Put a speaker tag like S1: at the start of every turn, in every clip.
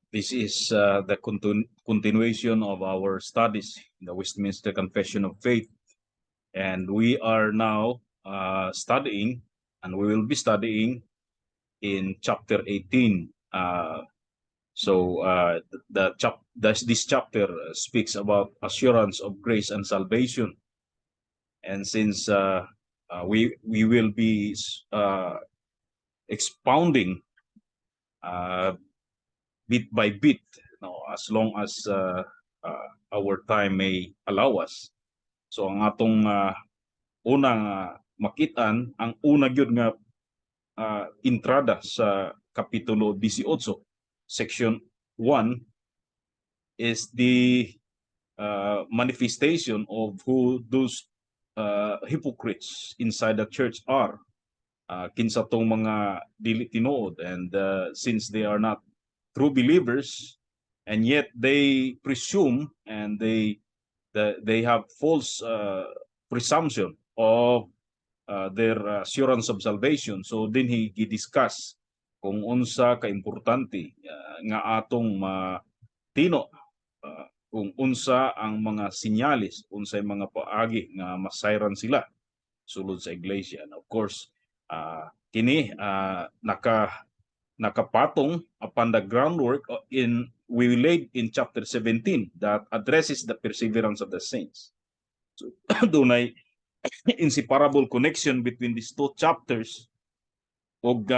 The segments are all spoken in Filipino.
S1: This is the continuation of our studies in the Westminster Confession of Faith. And we are now studying, and we will be studying in chapter 18. This chapter speaks about assurance of grace and salvation. And since we will be expounding uh, bit by bit, as long as our time may allow us. So ang atong unang makitaan, ang una gyud nga entrada sa kapitulo 18, section 1 is the manifestation of who those hypocrites inside the church are. Kinsa tong mga dili tinuod, and since they are not true believers, and yet they presume and they have false presumption of their assurance of salvation. So din he discuss kung unsa ka importante nga atong matino, kung unsa ang mga sinyalis, unsay mga paagi nga masayran sila sulod sa iglesia. And of course, kini nakapatong upon the groundwork we laid in chapter 17 that addresses the perseverance of the saints. So dunay inseparable connection between these two chapters, og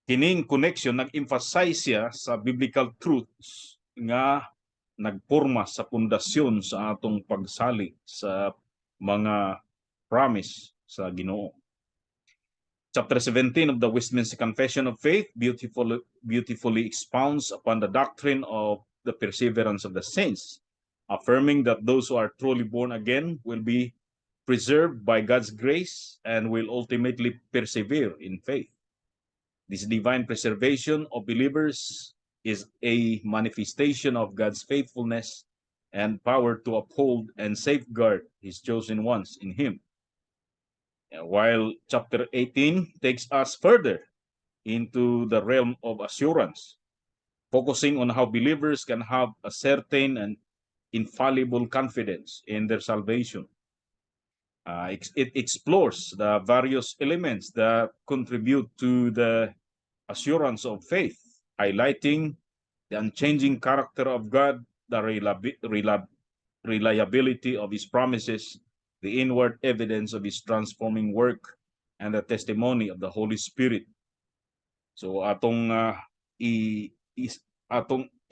S1: kining connection nag-emphasize siya sa biblical truths nga nagporma sa pundasyon sa atong pagsalig sa mga promise sa Ginoo. Chapter 17 of the Westminster Confession of Faith beautifully expounds upon the doctrine of the perseverance of the saints, affirming that those who are truly born again will be preserved by God's grace and will ultimately persevere in faith. This divine preservation of believers is a manifestation of God's faithfulness and power to uphold and safeguard His chosen ones in Him. While chapter 18 takes us further into the realm of assurance, focusing on how believers can have a certain and infallible confidence in their salvation. It explores the various elements that contribute to the assurance of faith, highlighting the unchanging character of God, the reliability of His promises, the inward evidence of His transforming work, and the testimony of the Holy Spirit. So atong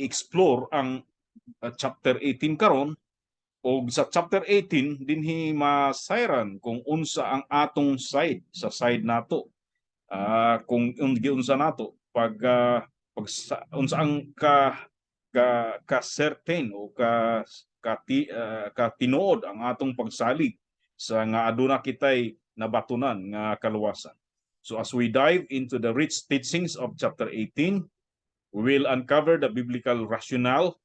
S1: explore ang chapter 18 karon, og sa chapter 18 dinhi masayran kung unsa ang atong side sa side nato, kung unsa nato pag unsa ang ka certain o ka tinuod ang atong pagsalig sa nga aduna kitay nabatunan nga kaluwasan. So as we dive into the rich teachings of chapter 18, we will uncover the biblical rationale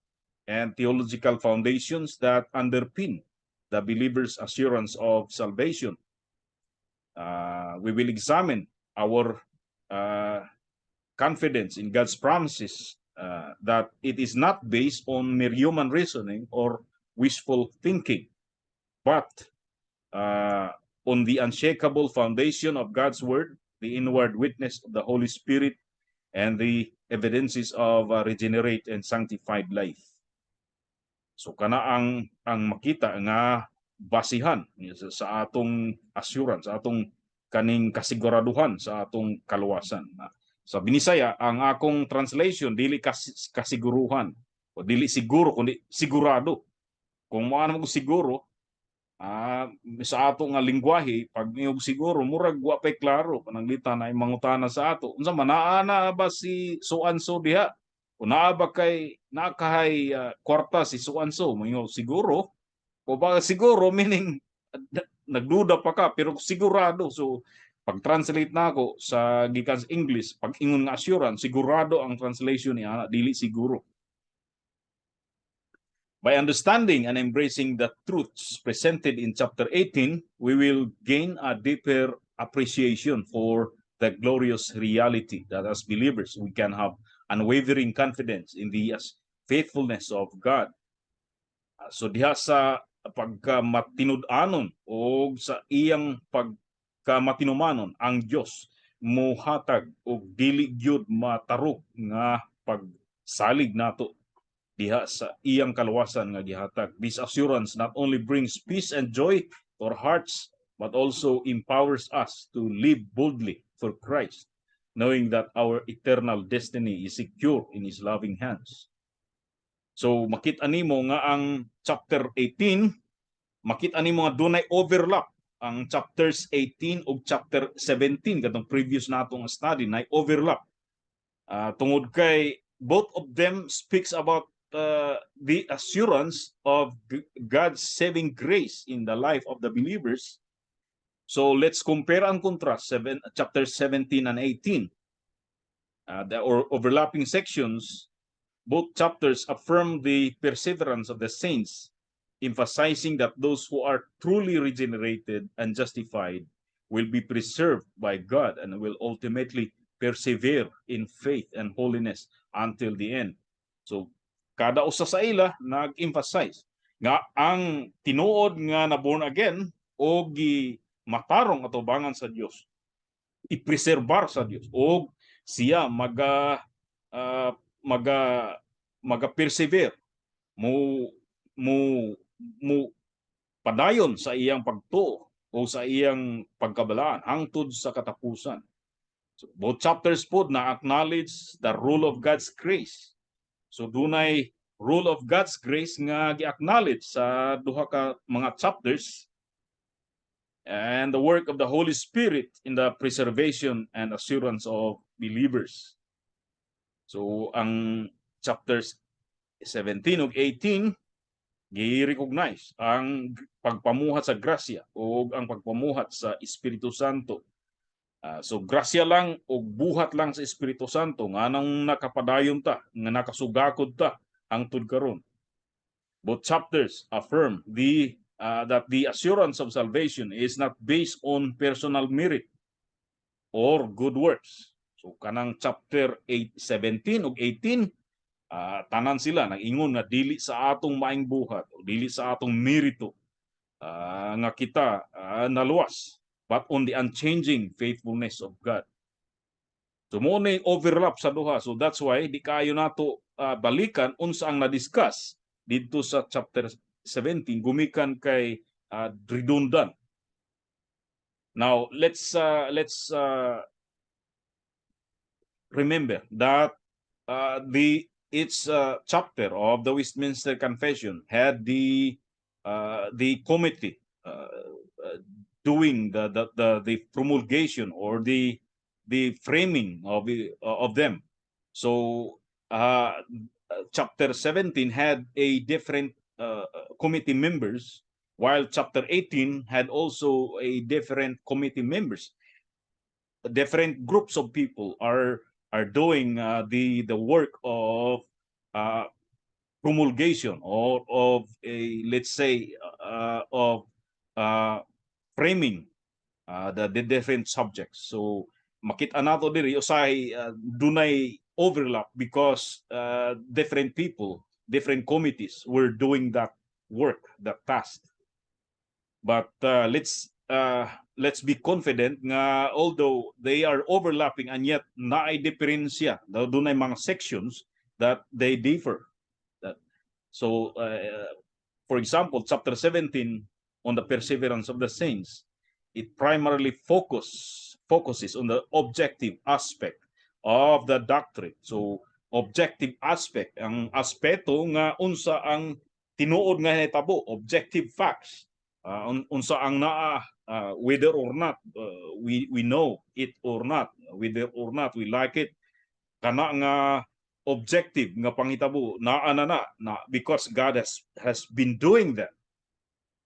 S1: and theological foundations that underpin the believer's assurance of salvation. We will examine our confidence in God's promises, that it is not based on mere human reasoning or wishful thinking, but on the unshakable foundation of God's word, the inward witness of the Holy Spirit, and the evidences of a regenerate and sanctified life. So kana ang makita nga basihan sa atong assurance, sa atong kaning kasiguraduhan sa atong kaluwasan. Sa Binisaya, ang akong translation dili kasiguruhan o dili siguro kundi sigurado. Kung maano mo siguro, sa ato nga lingwahe, pag niyog siguro murag wa pay klaro pananglitan ay mangutana sa ato. Unsa man naa ba si so and so diha? O naa ba kay nakahay kwarta si so and so? Mo siguro. O ba siguro meaning nagduda pa ka pero sigurado. So pag-translate na ako sa gikan sa English, pag ingon nga assurance, sigurado ang translation niya, dili siguro. By understanding and embracing the truths presented in chapter 18, we will gain a deeper appreciation for the glorious reality that as believers we can have unwavering confidence in the faithfulness of God. So diha sa pagkamatinud-anon o sa iyang pagkamatinumanon ang Dios mohatag og dili gyud matarok nga pagsalig nato diha sa iyang kaluwasan nga gihatag. This assurance not only brings peace and joy to our hearts, but also empowers us to live boldly for Christ, knowing that our eternal destiny is secure in His loving hands. So makita nimo nga ang chapter 18, makita nimo nga dunay overlap ang chapters 18 ug chapter 17 katong previous natong study na overlap. Tungod kay both of them speaks about the assurance of God's saving grace in the life of the believers. So let's compare and contrast chapter 17 and 18. The overlapping sections, both chapters affirm the perseverance of the saints, emphasizing that those who are truly regenerated and justified will be preserved by God and will ultimately persevere in faith and holiness until the end. So kada usa sa ila nag-emphasize nga ang tinuod nga na born again o matarong atubangan sa Dios, ipreserbar sa Dios o siya persevere mo padayon sa iyang pagtuo o sa iyang pagkabalaan hangtod sa katapusan. So, both chapters po na acknowledge the rule of God's grace. So dunay rule of God's grace nga gi-acknowledge sa duha ka mga chapters, and the work of the Holy Spirit in the preservation and assurance of believers. So ang chapters 17 ug 18 gi-recognize ang pagpamuhat sa grasya o ang pagpamuhat sa Espiritu Santo. So grasya lang o buhat lang sa Espiritu Santo nga nang nakapadayon ta, nga nakasugakod ta hangtod karon. Both chapters affirm that the assurance of salvation is not based on personal merit or good works. So kanang chapter 17 ug 18 tanan sila nag-ingon nga dili sa atong maayong buhat o dili sa atong merito nga kita naluwas, but on the unchanging faithfulness of God. So mo na overlap sa duha. So that's why di kayo nato balikan unsa ang na-discuss dito sa chapter 17 gumikan kay redundant. Now let's remember that each chapter of the Westminster Confession had the committee doing the promulgation or the framing of them. So chapter 17 had a different committee members, while chapter 18 had also a different committee members. Different groups of people are doing the work of promulgation or of a, let's say, of framing the different subjects. So makita nato diri usay dunay overlap because different people, different committees were doing that work, that task. But let's be confident nga although they are overlapping and yet naay diferensya, dunay mga sections that they differ. So for example, chapter 17 on the perseverance of the saints, it primarily focuses on the objective aspect of the doctrine. So objective aspect, ang aspeto nga unsa ang tinuod nga hitabo, objective facts. Unsa ang naa, whether or not we know it or not, whether or not we like it, kana nga objective nga panghitabo naa na because God has been doing that.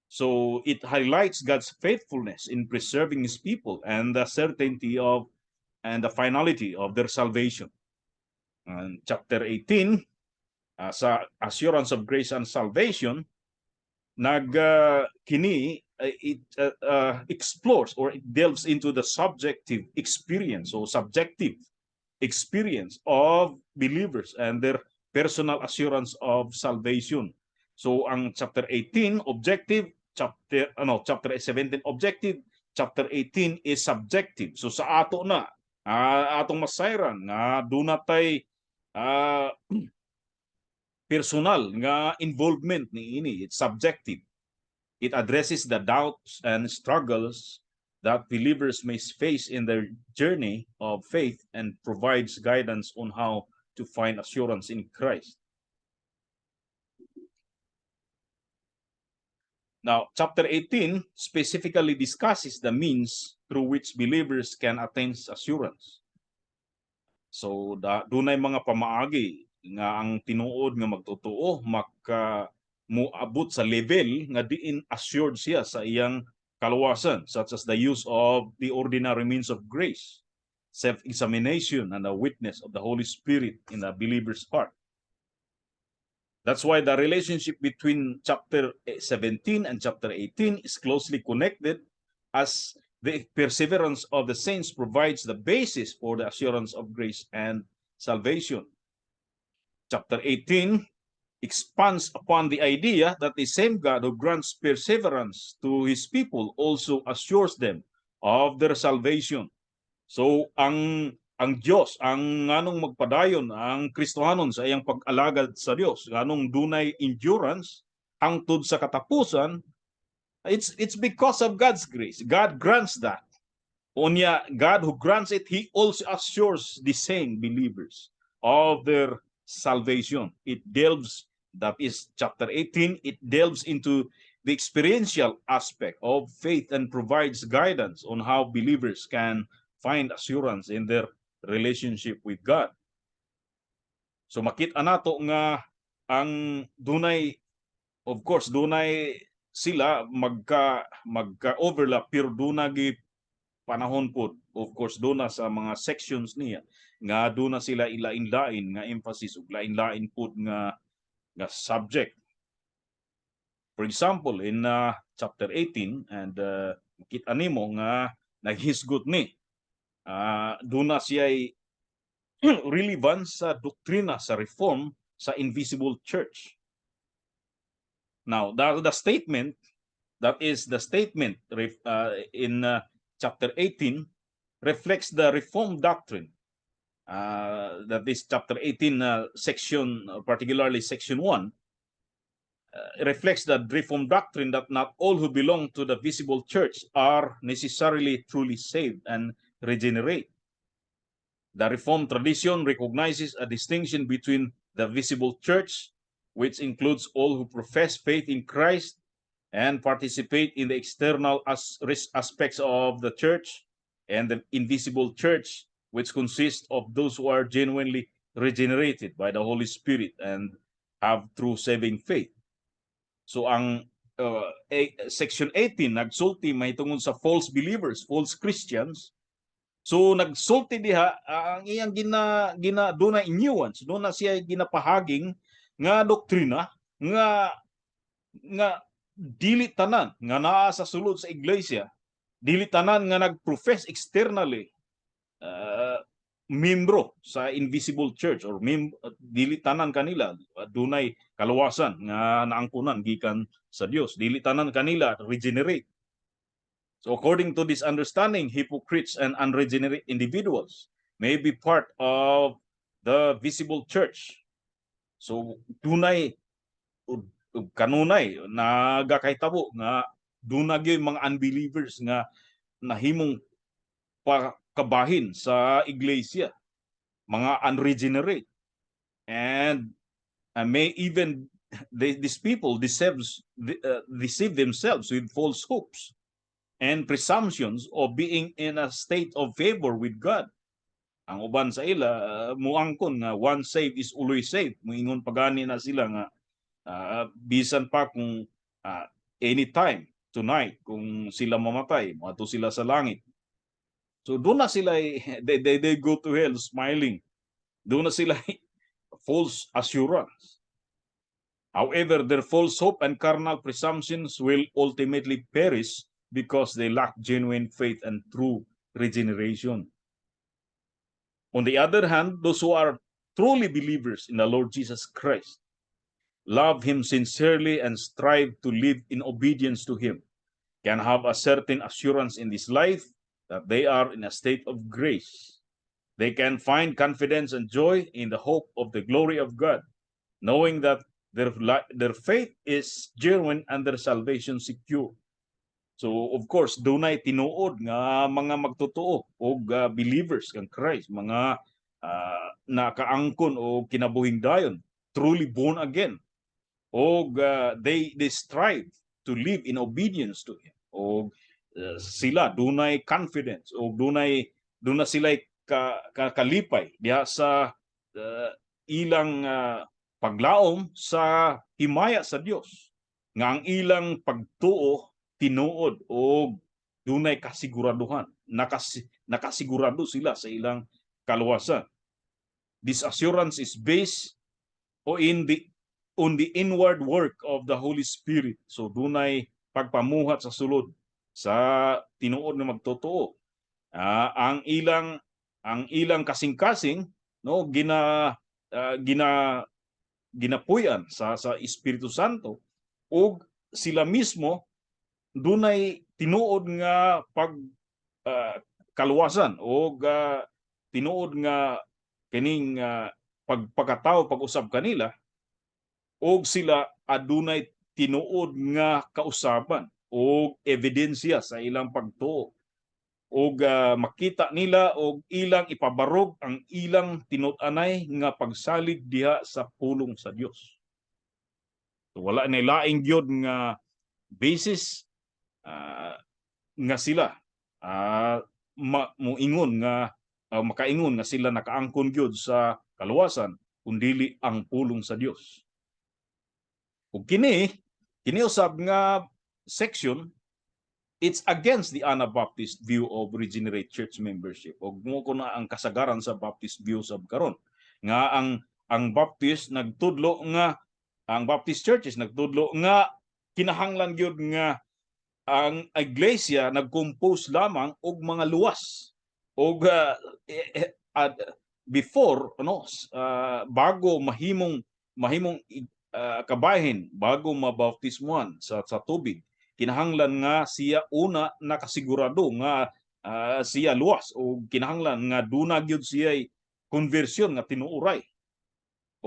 S1: So it highlights God's faithfulness in preserving His people and the certainty of and the finality of their salvation. And chapter 18 sa assurance of grace and salvation, kini explores or it delves into the subjective experience or subjective experience of believers and their personal assurance of salvation. So ang chapter 18 objective, chapter 17 objective, chapter 18 is subjective. So sa ato na atong masayran nga dunay personal nga involvement ni ini, it's subjective. It addresses the doubts and struggles that believers may face in their journey of faith and provides guidance on how to find assurance in Christ. Now, chapter 18 specifically discusses the means through which believers can attain assurance. So, dunay mga pamaagi nga ang tinuod nga magtotoo muabot sa level nga diin assured siya sa iyang kaluwasan, such as the use of the ordinary means of grace, self-examination, and the witness of the Holy Spirit in the believer's heart. That's why the relationship between chapter 17 and chapter 18 is closely connected, as the perseverance of the saints provides the basis for the assurance of grace and salvation. Chapter 18 expands upon the idea that the same God who grants perseverance to His people also assures them of their salvation. So ang Dios, ang nganong magpadayon ang Kristohanon sa iyang pag-alagad sa Dios, nganong dunay endurance hangtod sa katapusan, it's because of God's grace. God grants that. Onya, God who grants it, He also assures the same believers of their salvation. It delves, that is chapter 18, it delves into the experiential aspect of faith and provides guidance on how believers can find assurance in their relationship with God. So makita nato nga ang dunay, of course, dunay sila magka-overlap, pero dunay panahon po, of course, duna sa mga sections niya nga duna sila ilain-lain nga emphasis ug lain-lain po nga subject. For example, in chapter 18 and makita nimo nga naghisgot ni duna siya relevance sa doktrina sa reform sa invisible church. Now, the statement, that is the statement in chapter 18 reflects the reform doctrine. That is chapter 18 section, particularly section 1, reflects the reform doctrine that not all who belong to the visible church are necessarily truly saved and regenerate. The Reformed tradition recognizes a distinction between the visible church, which includes all who profess faith in Christ and participate in the external aspects of the church, and the invisible church, which consists of those who are genuinely regenerated by the Holy Spirit and have true saving faith. So ang section 18 nagsulti mahitungod sa false believers, false Christians. So nagsulti diha ang iyang duna nuance, duna siya ginapahaging nga doktrina nga dili tanan nga naa sa sulod sa iglesia, dili tanan nga nagprofess externally membro sa invisible church, or dili tanan kanila dunay kaluwasan nga naangkunan gikan sa Dios, dili tanan kanila regenerate. So according to this understanding, hypocrites and unregenerate individuals may be part of the visible church. So dunay kanunay nagakahitabo nga dunay mga unbelievers nga nahimong kabahin sa iglesia, mga unregenerate, and may even these people deceive themselves with false hopes and presumptions of being in a state of favor with God. Ang uban sa ila muangkon nga once saved is always saved. Moingon pagani na sila nga bisan pa kung anytime tonight kung sila mamatay, moadto sila sa langit. So doon na sila they go to hell smiling. Doon na sila false assurance. However, their false hope and carnal presumptions will ultimately perish because they lack genuine faith and true regeneration. On the other hand, those who are truly believers in the Lord Jesus Christ, love Him sincerely and strive to live in obedience to Him, can have a certain assurance in this life that they are in a state of grace. They can find confidence and joy in the hope of the glory of God, knowing that their faith is genuine and their salvation secure. So of course, dunay tinuod nga mga magtotoo o believers kang Christ, mga nakaangkon o kinabuhing dayon, truly born again. O they strive to live in obedience to Him. O sila dunay confidence o dunay sila kalipay diha sa ilang paglaom sa himaya sa Dios nga ang ilang pagtuo tinuod o dunay kasiguraduhan, nakasigurado sila sa ilang kaluwasan. This assurance is based on the inward work of the Holy Spirit. So dunay pagpamuhat sa sulod sa tinuod nga magtotoo. Ang ilang kasing-kasing no ginapuyan sa Espiritu Santo ug sila mismo dunay tinuod nga kaluwasan o tinuod nga kining pagpakatao pag-usab kanila og sila adunay tinuod nga kausaban o ebidensya sa ilang pagtuo og makita nila og ilang ipabarog ang ilang tinud-anay nga pagsalig diha sa pulong sa Dios. So, wala na laing gyud nga basis nga sila muingon nga makaingon nga sila nakaangkon gyud sa kaluwasan kundili ang pulong sa Dios. Ug kini usab nga section, it's against the Anabaptist view of regenerate church membership. Og mo ko na ang kasagaran sa Baptist view sab karon nga ang Baptist nagtudlo nga ang Baptist churches nagtudlo nga kinahanglan gyud nga ang iglesia nagcompose lamang og mga luwas og before bago mahimong kabahin, bago mabautismuhan sa tubig, kinahanglan nga siya una nakasigurado nga siya luwas o kinahanglan nga duna gyud siya konversyon nga tinuuray.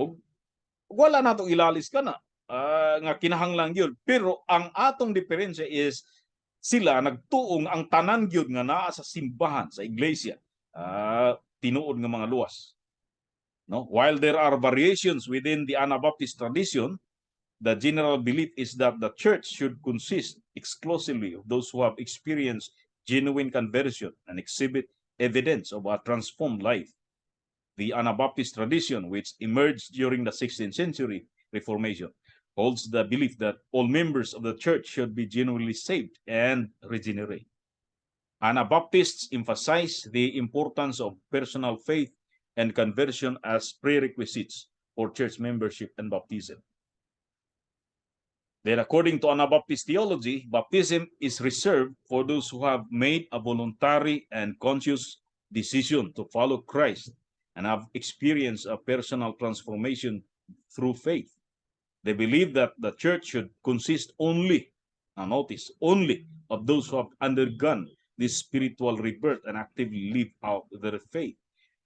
S1: Og wala nato ilalis kana nga kinahanglan gyud, pero ang atong diferensya is sila nagtuong ang tanan gyud nga naa sa simbahan sa iglesia tinuod nga mga luwas. No, while there are variations within the Anabaptist tradition, the general belief is that the church should consist exclusively of those who have experienced genuine conversion and exhibit evidence of a transformed life. The Anabaptist tradition, which emerged during the 16th century Reformation, holds the belief that all members of the church should be genuinely saved and regenerate. Anabaptists emphasize the importance of personal faith and conversion as prerequisites for church membership and baptism. Then, according to Anabaptist theology, baptism is reserved for those who have made a voluntary and conscious decision to follow Christ and have experienced a personal transformation through faith. They believe that the church should consist only, only of those who have undergone this spiritual rebirth and actively live out their faith.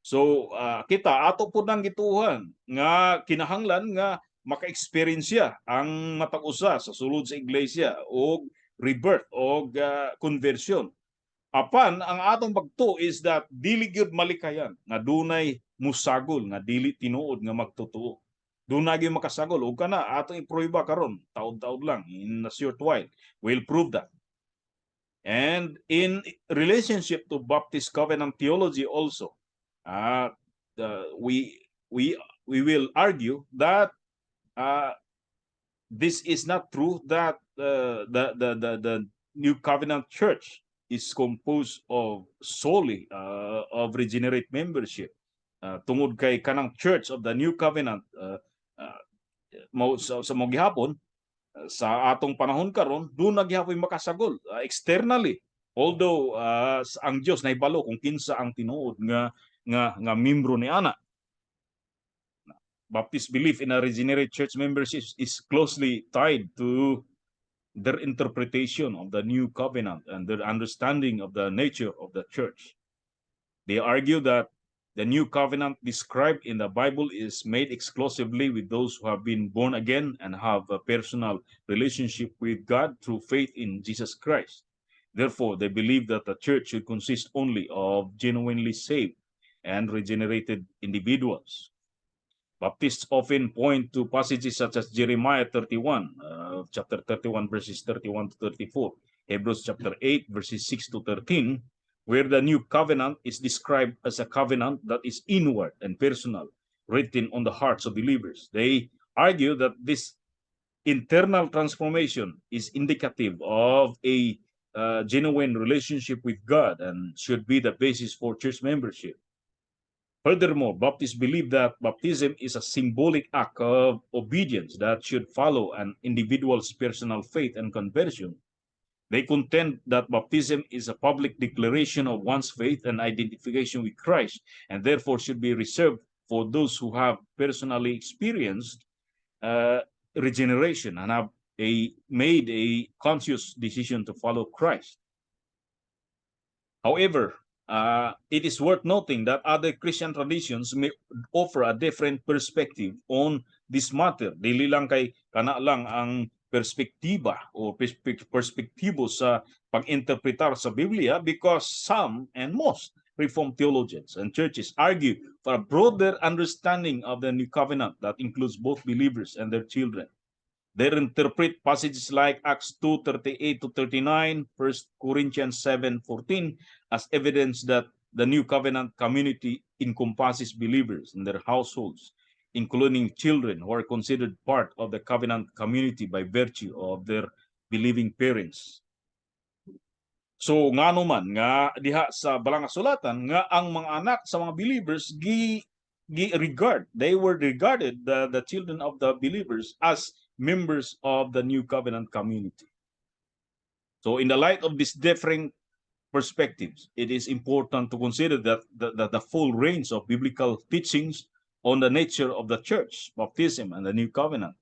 S1: So kita ato po nang gituhan nga kinahanglan nga maka-experience ang matag usa sa sulod sa iglesia o rebirth o conversion. Apan ang atong pagtuo is that dili gyud malikayan nga dunay musagol nga dili tinuod nga magtotoo. Dunay gyud makasagol ug kana atong iprueba karon taud-taud lang in a short while. We'll prove that. And in relationship to Baptist covenant theology also, we will argue that this is not true, that the New Covenant Church is composed of solely of regenerate membership. Tungod kay kanang Church of the New Covenant sa mga gihapon sa atong panahon karon do nagyapoy makasagol externally, although ang Dios nahibalo kung kinsa ang tinuod nga membro ni ana. Baptist belief in a regenerate church membership is closely tied to their interpretation of the new covenant and their understanding of the nature of the church. They argue that the new covenant described in the Bible is made exclusively with those who have been born again and have a personal relationship with God through faith in Jesus Christ. Therefore, they believe that the church should consist only of genuinely saved and regenerated individuals. Baptists often point to passages such as Jeremiah 31, chapter 31, verses 31 to 34, Hebrews chapter 8, verses 6 to 13, where the new covenant is described as a covenant that is inward and personal, written on the hearts of believers. They argue that this internal transformation is indicative of a genuine relationship with God and should be the basis for church membership. Furthermore, Baptists believe that baptism is a symbolic act of obedience that should follow an individual's personal faith and conversion. They contend that baptism is a public declaration of one's faith and identification with Christ, and therefore should be reserved for those who have personally experienced regeneration and have made a conscious decision to follow Christ. However, it is worth noting that other Christian traditions may offer a different perspective on this matter. Dili lang kay kana lang ang perspektiba o perspektibo sa pag-interpretar sa Biblia, because some and most Reformed theologians and churches argue for a broader understanding of the New Covenant that includes both believers and their children. They interpret passages like Acts 2:38 to 39, 1 Corinthians 7:14 as evidence that the new covenant community encompasses believers and their households, including children who are considered part of the covenant community by virtue of their believing parents. So ngano man nga diha sa balang kasulatan nga ang mga anak sa mga believers they were regarded, the children of the believers, as members of the new covenant community. So in the light of these differing perspectives, it is important to consider that the full range of biblical teachings on the nature of the church, baptism, and the new covenant.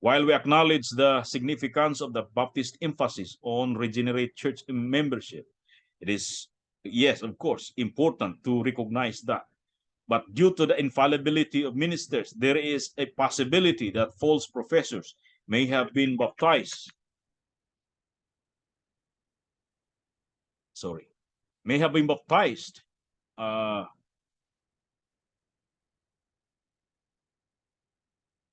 S1: While we acknowledge the significance of the Baptist emphasis on regenerate church membership, it is, yes, of course, important to recognize that. But due to the infallibility of ministers, there is a possibility that false professors may have been baptized. May have been baptized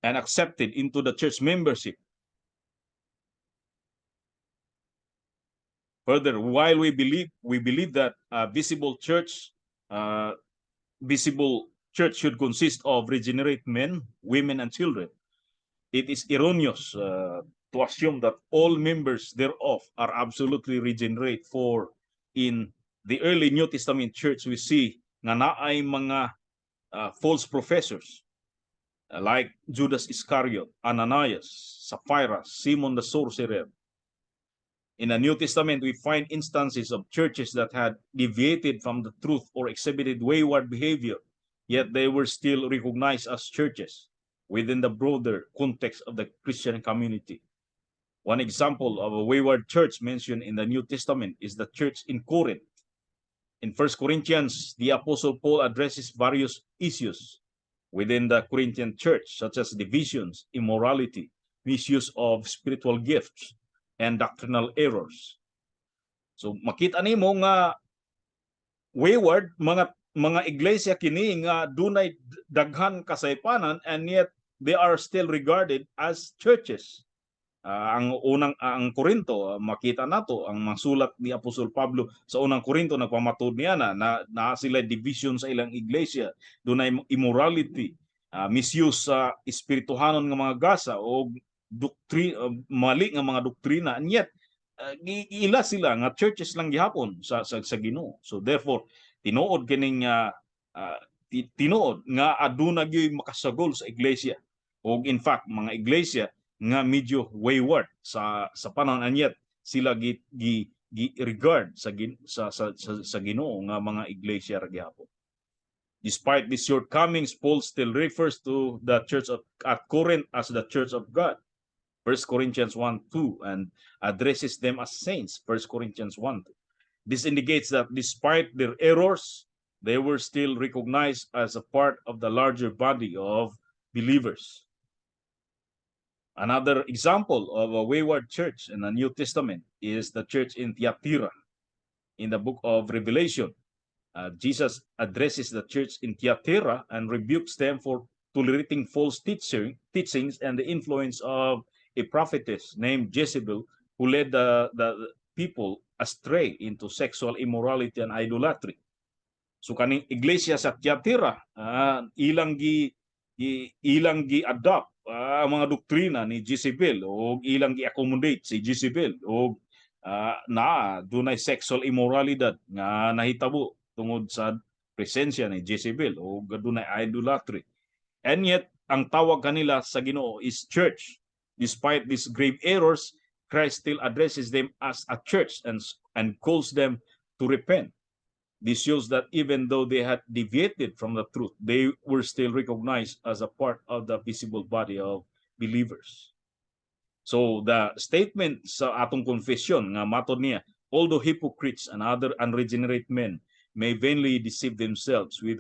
S1: and accepted into the church membership. Further, while we believe that visible church should consist of regenerate men, women, and children, it is erroneous to assume that all members thereof are absolutely regenerate, for in the early New Testament church we see nga naay mga false professors like Judas Iscariot, Ananias, Sapphira, Simon the sorcerer. In the New Testament, we find instances of churches that had deviated from the truth or exhibited wayward behavior, yet they were still recognized as churches within the broader context of the Christian community. One example of a wayward church mentioned in the New Testament is the church in Corinth. In 1 Corinthians, the Apostle Paul addresses various issues within the Corinthian church, such as divisions, immorality, misuse of spiritual gifts, and doctrinal errors. So makita nimo nga wayward mga iglesia kini nga dunay daghan kasaypanan, and yet they are still regarded as churches. Ang Korinto, makita nato ang masulat ni Apostol Pablo sa unang Korinto, nagpamatud niya na sila division sa ilang iglesia, dunay immorality, misuse sa espirituhanon nga mga gasa o mali nga mga doktrina, and yet ila sila nga churches lang gihapon sa Ginoo. So therefore tinuod kining tinuod nga aduna gyud makasagol sa iglesia O in fact mga iglesia nga medyo wayward sa panahon anyat sila gi regard sa Ginoo nga mga iglesia ra gyapon. Despite these shortcomings, Paul still refers to the church at Corinth as the church of God, 1 Corinthians 1:2, and addresses them as saints, 1 Corinthians 1:2. This indicates that despite their errors, they were still recognized as a part of the larger body of believers. Another example of a wayward church in the New Testament is the church in Thyatira. In the book of Revelation, Jesus addresses the church in Thyatira and rebukes them for tolerating false teachings and the influence of a prophetess named Jezebel, who led the people astray into sexual immorality and idolatry. So kaning iglesia sa Thyatira, ilang gi-adopt mga doktrina ni Jezebel o ilang gi-accommodate si Jezebel o dunay sexual immoralidad nga nahitabo tungod sa presensya ni Jezebel o dunay idolatry. And yet, ang tawag kanila sa Ginoo is church. Despite these grave errors, Christ still addresses them as a church and calls them to repent. This shows that even though they had deviated from the truth, they were still recognized as a part of the visible body of believers. So the statement sa atong confession nga matod niya, although hypocrites and other unregenerate men may vainly deceive themselves with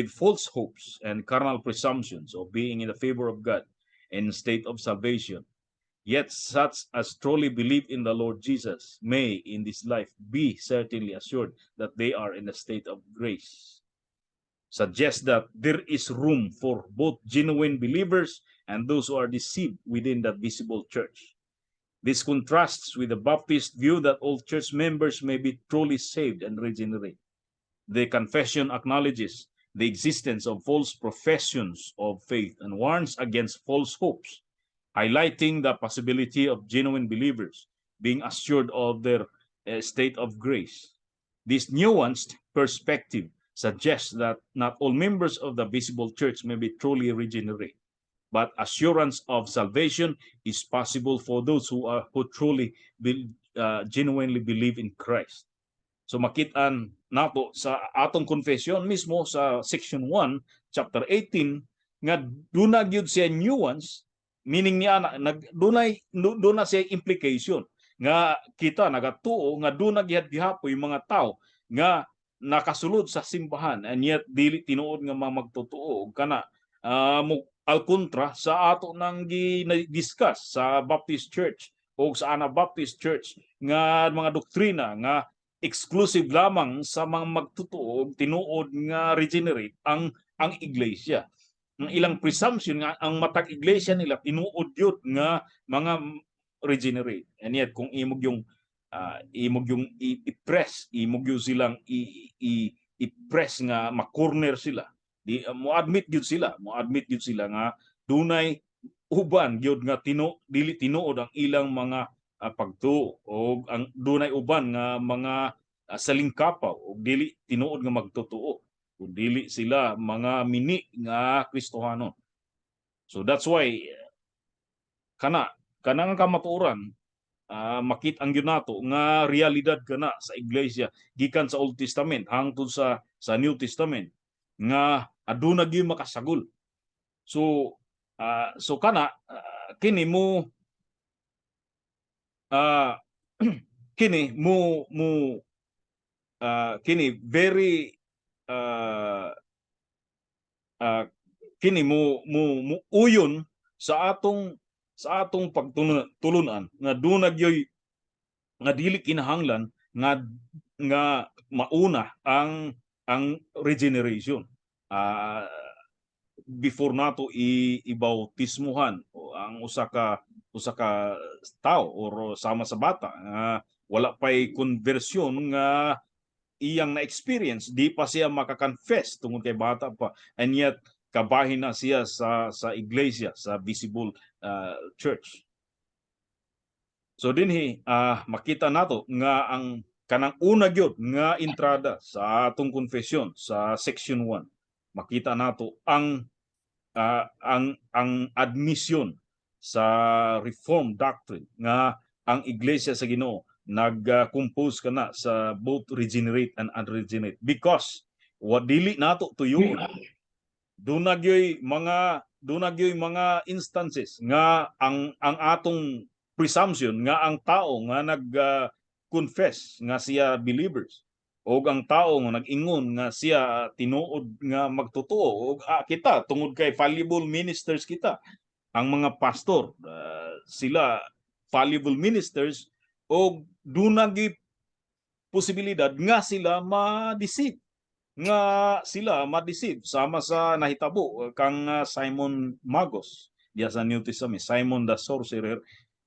S1: false hopes and carnal presumptions of being in the favor of God and state of salvation, yet such as truly believe in the Lord Jesus may in this life be certainly assured that they are in a state of grace. Suggests that there is room for both genuine believers and those who are deceived within that visible church. This contrasts with the Baptist view that all church members may be truly saved and regenerate. The confession acknowledges the existence of false professions of faith and warns against false hopes, highlighting the possibility of genuine believers being assured of their state of grace. This nuanced perspective suggests that not all members of the visible church may be truly regenerate, but assurance of salvation is possible for those who truly genuinely believe in Christ. So makitaan nato sa atong confession mismo sa section 1, chapter 18, nga duna gyud siya nuance, meaning niya duna siya implication nga kita nagatuo nga duna gihapon yung mga tao nga nakasulod sa simbahan and yet dili tinuod nga magtotoo kana al kontra sa ato nang gi-discuss sa Baptist Church o sa Anabaptist Church nga mga doktrina nga exclusive lamang sa mga magtotoo tinuod nga regenerate ang iglesia. Ang ilang presumption nga ang matag iglesia nila tinuod yun nga mga regenerate. And yet kung imog yung i-press, imog yung silang i-press nga ma-corner sila, mo admit gyud sila nga dunay uban gyud nga dili tinuod ang ilang mga pagtuo o ang dunay uban nga mga salingkapaw o dili tinuod nga magtotoo o dili sila mga mini nga Kristohano. So that's why kanang kamatuoran makit-ang gyud nato nga realidad kana sa iglesia gikan sa Old Testament hangtod sa New Testament nga aduna gyud makasagol. So kini mo kini very kini mo uyon sa atong pagtulunan nga dunag yoy nga dili kinahanglan nga mauna ang regeneration before nato ibautismuhan o ang usa ka tao or sama sa bata wala pay conversion nga iyang na experience di pa siya makakonfess tungod kay bata pa and yet kabahin na siya sa iglesia sa visible church. So dinhi makita nato nga ang kanang una gyud nga entrada sa atong confession sa section 1 makita nato ang ang admission sa reform doctrine nga ang iglesia sa Ginoo nag-compose kana sa both regenerate and unregenerate, because what dili nato tuyo dunagyoy mga instances nga ang atong presumption nga ang tao nga confess nga siya believers, o ang tao nga nag-ingon nga siya tinuod nga magtotoo, o kita tungod kay fallible ministers kita, ang mga pastor sila fallible ministers, o dunagi posibilidad nga sila ma-deceive, sama sa nahitabo kang Simon Magos diya sa New Testament, Simon the sorcerer,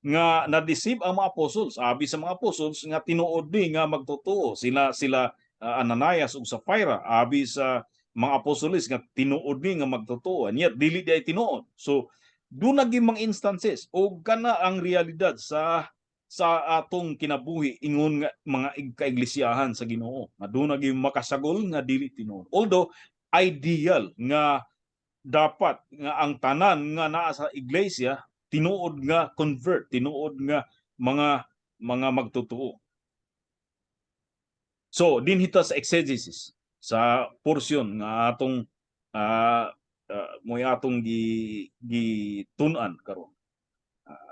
S1: nga na-deceive ang mga apostles. Sabi sa mga apostles nga tinuod ni nga magtotoo sila Ananias ug Sapphira, abi sa mga apostoles nga tinuod ni nga magtotoo, yet dili di ay tinuod. So doon naging mga instances o kana ang realidad sa atong kinabuhi ingon nga mga kaiglesiyahan sa Ginoo, nga doon naging makasagol nga dili tinuod. Although ideal nga dapat nga ang tanan nga naa sa iglesia tinuod nga convert, tinuod nga mga magtotoo. So dinhita sa exegesis sa portion nga atong moy atong gitun-an karon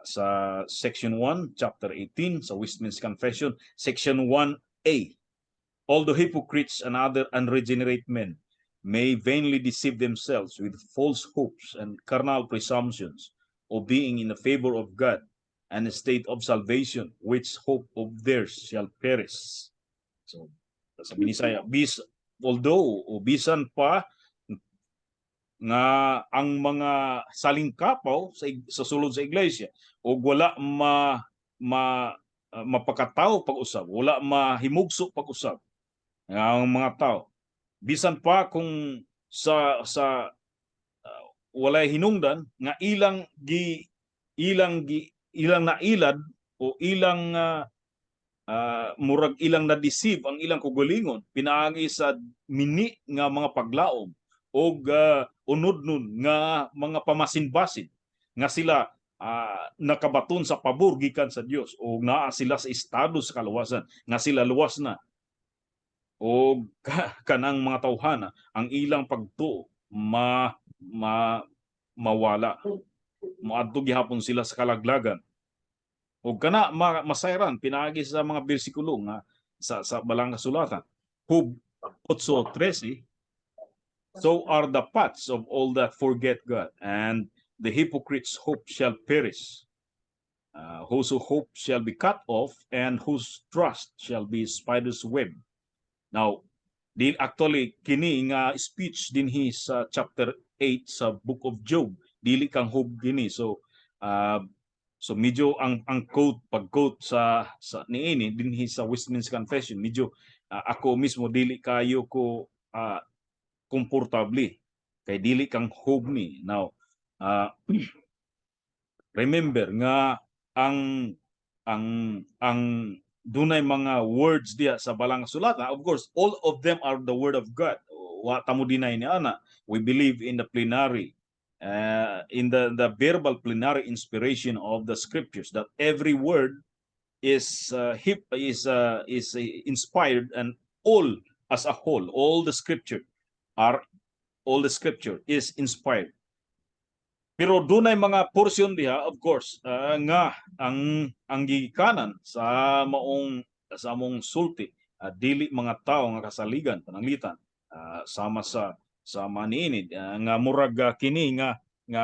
S1: sa section 1 chapter 18 sa Westminster Confession, section 1a. Although hypocrites and other unregenerate men may vainly deceive themselves with false hopes and carnal presumptions of being in the favor of God and a state of salvation, which hope of theirs shall perish. So sa Binisaya, although o bisan pa nga ang mga salingkapaw sa sulod sa iglesia o wala mapakataw pag-usab, wala mahimugso pag-usab ang mga tao, bisan pa kung sa walay hinungdan nga ilang nailad o ilang murag ilang na-deceive ang ilang kugulingon pinaagi sa mini nga mga paglaom o unod-nun nga mga pamasin-basin nga sila nakabaton sa pabor gikan sa Dios, o naa sila sa estado sa kaluwasan nga sila luwas na, o kanang mga tawhana ang ilang pagtuo mawala, moadto gihapon sila sa kalaglagan. O kana masayran pinaagi sa mga bersikulo nga sa balang kasulatan. Hub 8:13, so are the paths of all that forget God, and the hypocrites' hope shall perish. Whose hope shall be cut off, and whose trust shall be spider's web. Now, actually kini nga speech dinhi sa chapter 8 sa Book of Job, dili kang hope gini. So medyo ang pag-quote sa niini dinhi sa Westminster Confession, medyo ako mismo dili kayo ko komportable kay dili kang hope ni. Now remember nga ang dunay mga words diya sa balang sulatan. Of course, all of them are the word of God. Wa tamo deny ni ana. We believe in the plenary, in the verbal plenary inspiration of the scriptures, that every word is inspired, and all as a whole, all the scripture is inspired. Pero dunay mga portion diha, of course, nga ang gikanan sa among sulti, dili mga tao nga kasaligan pananglitan, sama maniinid nga murag kini nga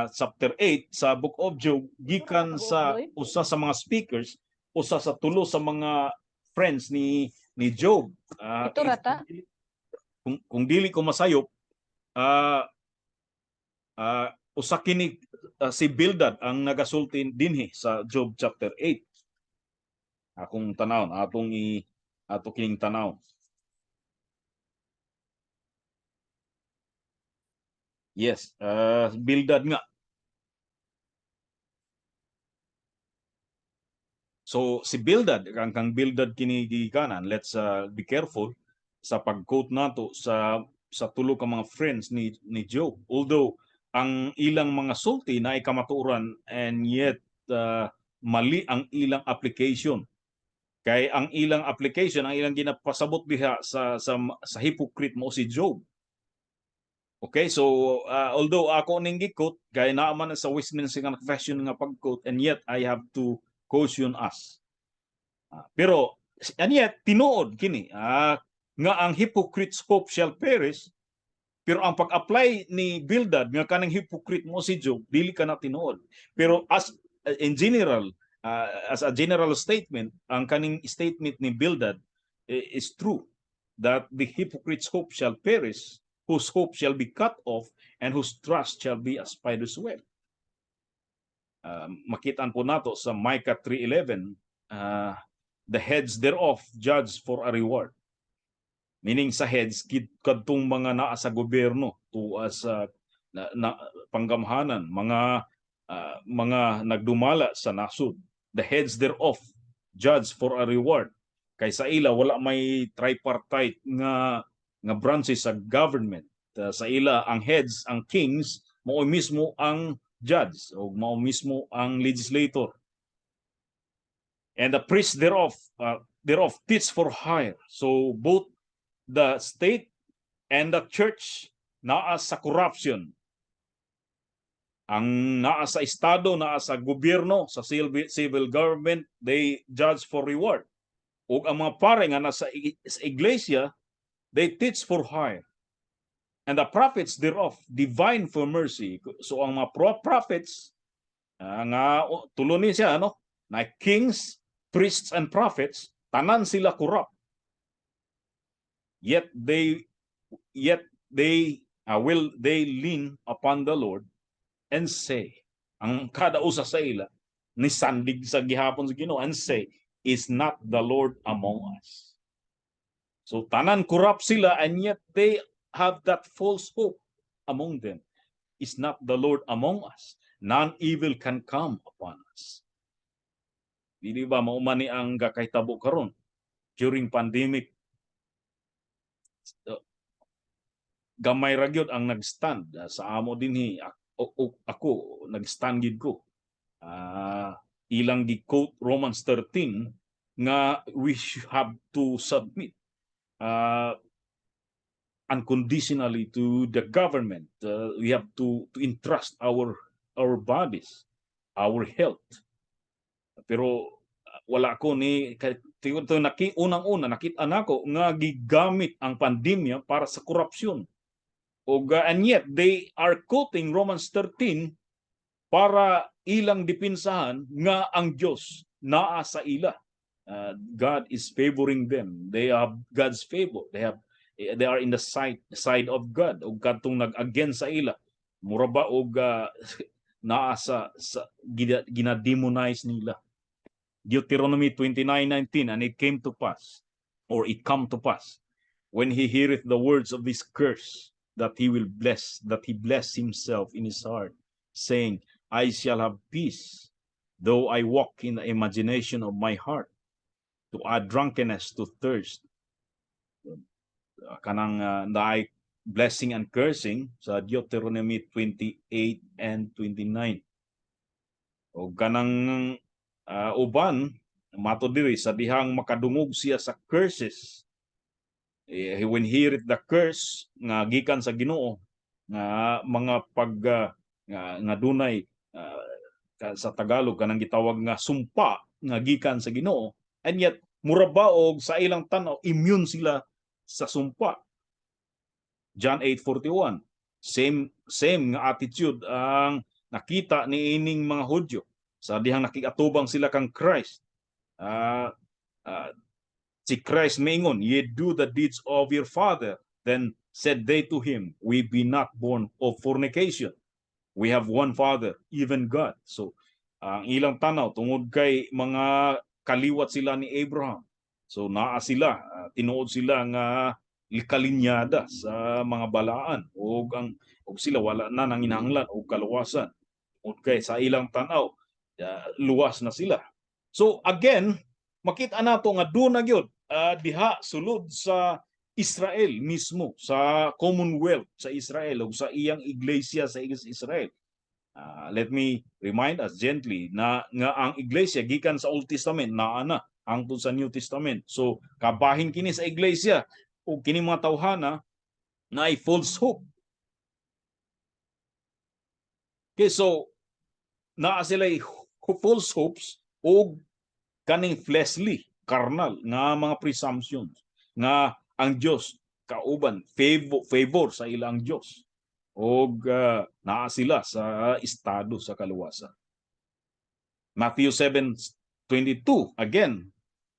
S1: chapter 8 sa Book of Job gikan sa usa sa mga speakers, usa sa tulo sa mga friends ni Job.
S2: Ito rata
S1: Kung dili ko masayop, usa kini si Bildad ang nagasulti dinhi sa Job chapter 8. Akong tanawon, ato kining tanaw. Yes, Bildad nga. So si Bildad, kang Bildad kini gikanan, let's be careful sa pag-quote nato sa tulo ka mga friends ni Job. Although ang ilang mga sulti na ikamaturan, and yet mali ang ilang application. Kay ang ilang application, ang ilang ginapasabot diha sa hypocrite mo si Job. Okay, so although ako ning gi-quote, kay naa man sa Westminster nga Confession nga pag-quote, and yet I have to caution us. Pero and yet tinuod kini nga ang hypocrite's hope shall perish, pero ang pag-apply ni Bildad nga kanang hypocrite mo si Job, dili ka na tinuod. Pero as in general, as a general statement, ang kaning statement ni Bildad is true, that the hypocrite's hope shall perish, whose hope shall be cut off, and whose trust shall be a spider's web. Makitaan po nato sa Micah 3:11, the heads thereof judge for a reward. Meaning sa heads, kadtong mga naa sa gobyerno, tuas sa panggamhanan, mga nagdumala sa nasud. The heads thereof judge for a reward. Kay sa ila wala may tripartite nga branches sa government. Sa ila ang heads, ang kings, mao mismo ang judge o mao mismo ang legislator. And the priests thereof teach for hire. So both the state and the church naa sa corruption. Ang naa sa estado, naa sa gobyerno, sa civil government, they judge for reward. O ang mga pare nga nasa iglesia, they teach for hire. And the prophets thereof divine for mercy. So ang mga prophets nga tulo ni siya na kings, priests and prophets, tanan sila corrupt. Yet they will they lean upon the Lord and say, ang kada usa sa ila ni sandig sa gihapon sa Ginoo and say, is not the Lord among us. So tanan corrupt sila, and yet they have that false hope among them. Is not the Lord among us? None evil can come upon us. Dili ba mao man ni ang gakahitabo karon during pandemic? Gamay ra gyud ang nagstand sa amo dinhi. Ako nagstand gid ko. Ilang gi-quote Romans 13 nga we have to submit unconditionally to the government. We have to entrust our bodies, our health. Pero wala ko ni unang-una nakita nako nga gigamit ang pandemya para sa korupsyon. And yet they are quoting Romans 13 para ilang dipinsahan nga ang Dios naa sa ila. God is favoring them. They have God's favor. They are in the side of God. O kadtong nag-against sa ila, mura ba og naa sa ginademonize nila. Deuteronomy 29:19, and it came to pass, or it come to pass, when he heareth the words of this curse, that he bless himself in his heart, saying, I shall have peace, though I walk in the imagination of my heart, to add drunkenness to thirst. Kanang naay blessing and cursing sa Deuteronomy 28 and 29. O kanang uban mato diri sa dihang makadungog siya sa curses, when he heareth the curse nga gikan sa Ginoo, nga mga pag nga dunay sa Tagalog kanang gitawag nga sumpa nga gikan sa Ginoo, and yet mura ba og sa ilang tanaw immune sila sa sumpa. John 8:41, same nga attitude ang nakita ni ining mga Hudyo sa dihang nakiatubang sila kang Christ. Si Christ maingon, ye do the deeds of your father. Then said they to him, we be not born of fornication. We have one father, even God. So ang ilang tanaw tungod kay mga kaliwat sila ni Abraham. So naa sila, tinuod sila nga likalinyada sa mga balaan, og sila wala na nanginahanglan og kaluwasan. Tungod kay sa ilang tanaw luwas na sila. So again, makita nato nga do na gyud diha sulod sa Israel mismo, sa Commonwealth sa Israel o sa iyang iglesia sa Israel. Let me remind us gently na nga ang iglesia gikan sa Old Testament naa na hangtod sa New Testament. So kabahin kini sa iglesia o kini mga tawhana na ay false hope. Okay, so naa sila false hopes o kaning fleshly, carnal nga mga presumptions nga ang Dios kauban favor sa ilang Dios o naa sila sa estado sa kaluwasan. Matthew 7:22 again,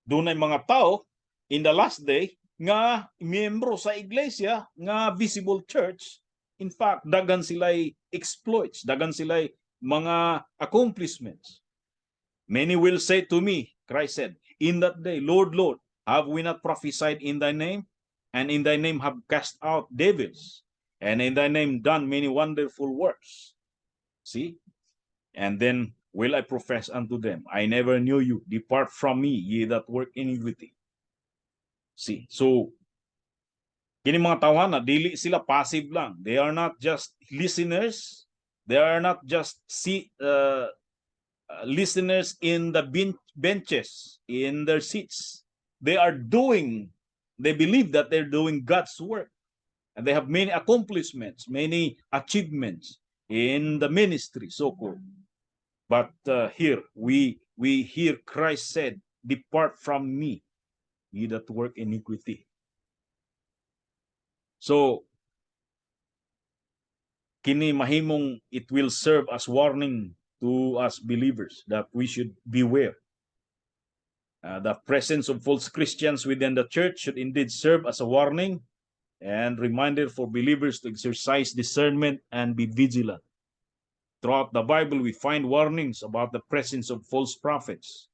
S1: dunay mga tao in the last day nga miyembro sa iglesia nga visible church. In fact, dagan sila'y exploits, dagan sila'y mga accomplishments. Many will say to me, Christ said, in that day, Lord, Lord, have we not prophesied in thy name? And in thy name have cast out devils? And in thy name done many wonderful works? See? And then will I profess unto them, I never knew you. Depart from me, ye that work iniquity. See? So, kini mga tawhana, dili sila passive lang. They are not just listeners. They are not just listeners in the benches, in their seats. They believe that they're doing God's work. And they have many accomplishments, many achievements in the ministry, so-called. But here, we hear Christ said, depart from me, ye that work iniquity. So, kini mahimong it will serve as warning to us believers that we should beware. The presence of false Christians within the church should indeed serve as a warning and reminder for believers to exercise discernment and be vigilant. Throughout the Bible, we find warnings about the presence of false prophets,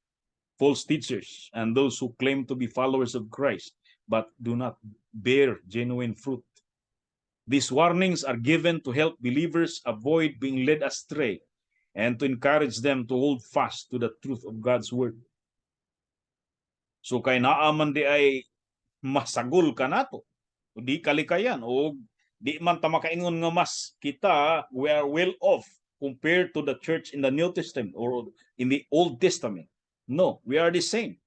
S1: false teachers, and those who claim to be followers of Christ but do not bear genuine fruit. These warnings are given to help believers avoid being led astray and to encourage them to hold fast to the truth of God's word. So kay naaman di ay masagol ka nato, di kalikayan o di man ta makaingon nga mas kita we are well off compared to the church in the New Testament or in the Old Testament. No, we are the same.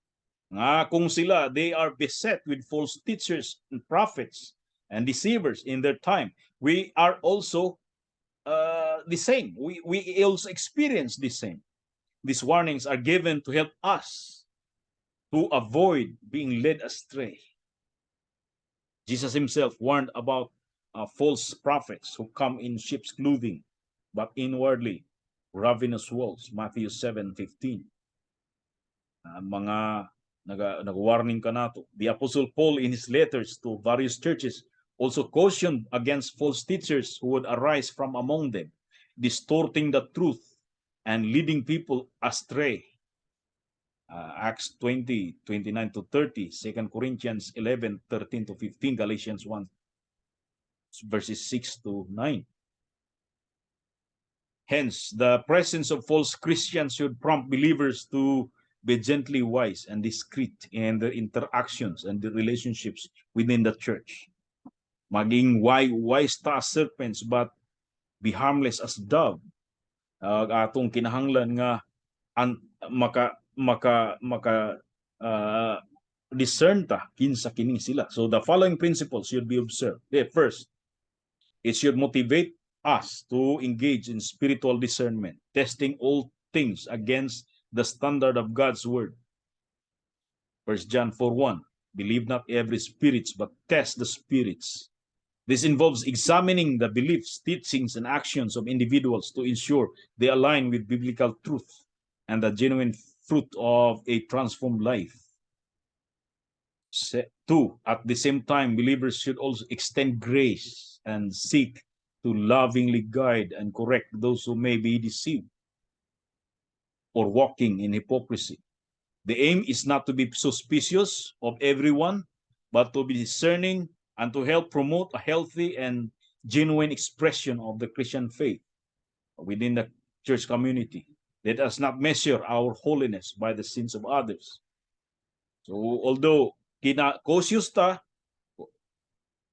S1: Nga kung sila, they are beset with false teachers and prophets and deceivers in their time. We are also the same. We also experience the same. These warnings are given to help us to avoid being led astray. Jesus himself warned about false prophets who come in sheep's clothing, but inwardly ravenous wolves. Matthew 7:15. Mga nag-warning ka nato. The Apostle Paul in his letters to various churches also cautioned against false teachers who would arise from among them, distorting the truth and leading people astray. Acts 20:29-30, 2 Corinthians 11:13-15, Galatians 1, verses 6-9. Hence, the presence of false Christians should prompt believers to be gently wise and discreet in their interactions and the relationships within the church. Maging wise ta as serpents but be harmless as dove. Atong kinahanglan nga discern ta kinsa kining sila. So the following principles should be observed. First, it should motivate us to engage in spiritual discernment, testing all things against the standard of God's word. 1 John 4:1, believe not every spirit, but test the spirits. This involves examining the beliefs, teachings, and actions of individuals to ensure they align with biblical truth and the genuine fruit of a transformed life. 2, at the same time, believers should also extend grace and seek to lovingly guide and correct those who may be deceived or walking in hypocrisy. The aim is not to be suspicious of everyone, but to be discerning and to help promote a healthy and genuine expression of the Christian faith within the church community. Let us not measure our holiness by the sins of others. So although cautious ta,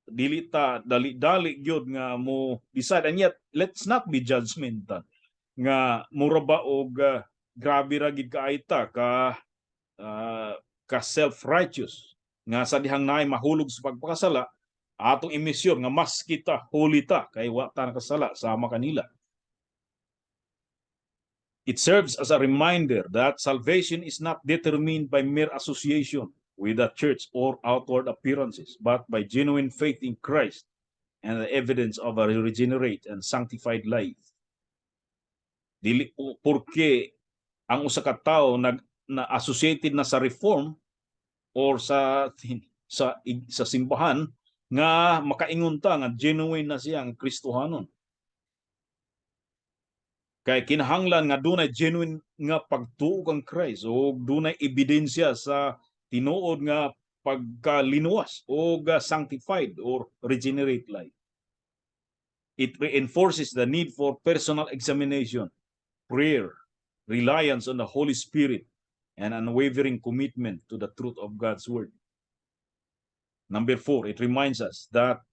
S1: dili ta dali-dali gyud nga mo decide, and yet let's not be judgmental nga mura ba og grabe ra gid kaayta ka self-righteous nga sa dihang naay mahulog sa pagpakasala atong imisyon nga mas kita holy ta kay wa ta nakasala sama kanila. It serves as a reminder that salvation is not determined by mere association with the church or outward appearances, but by genuine faith in Christ and the evidence of a regenerate and sanctified life. Dili porque ang usa ka tawo na associated na sa reform or sa simbahan nga makaingon ta nga genuine na siya ang Kristohanon. Kay kinahanglan nga dunay genuine nga pagtuo kang Christ o dunay ebidensya sa tinuod nga pagkalinuwas o sanctified or regenerate life. It reinforces the need for personal examination, prayer, reliance on the Holy Spirit, and unwavering commitment to the truth of God's Word. Number 4, it reminds us that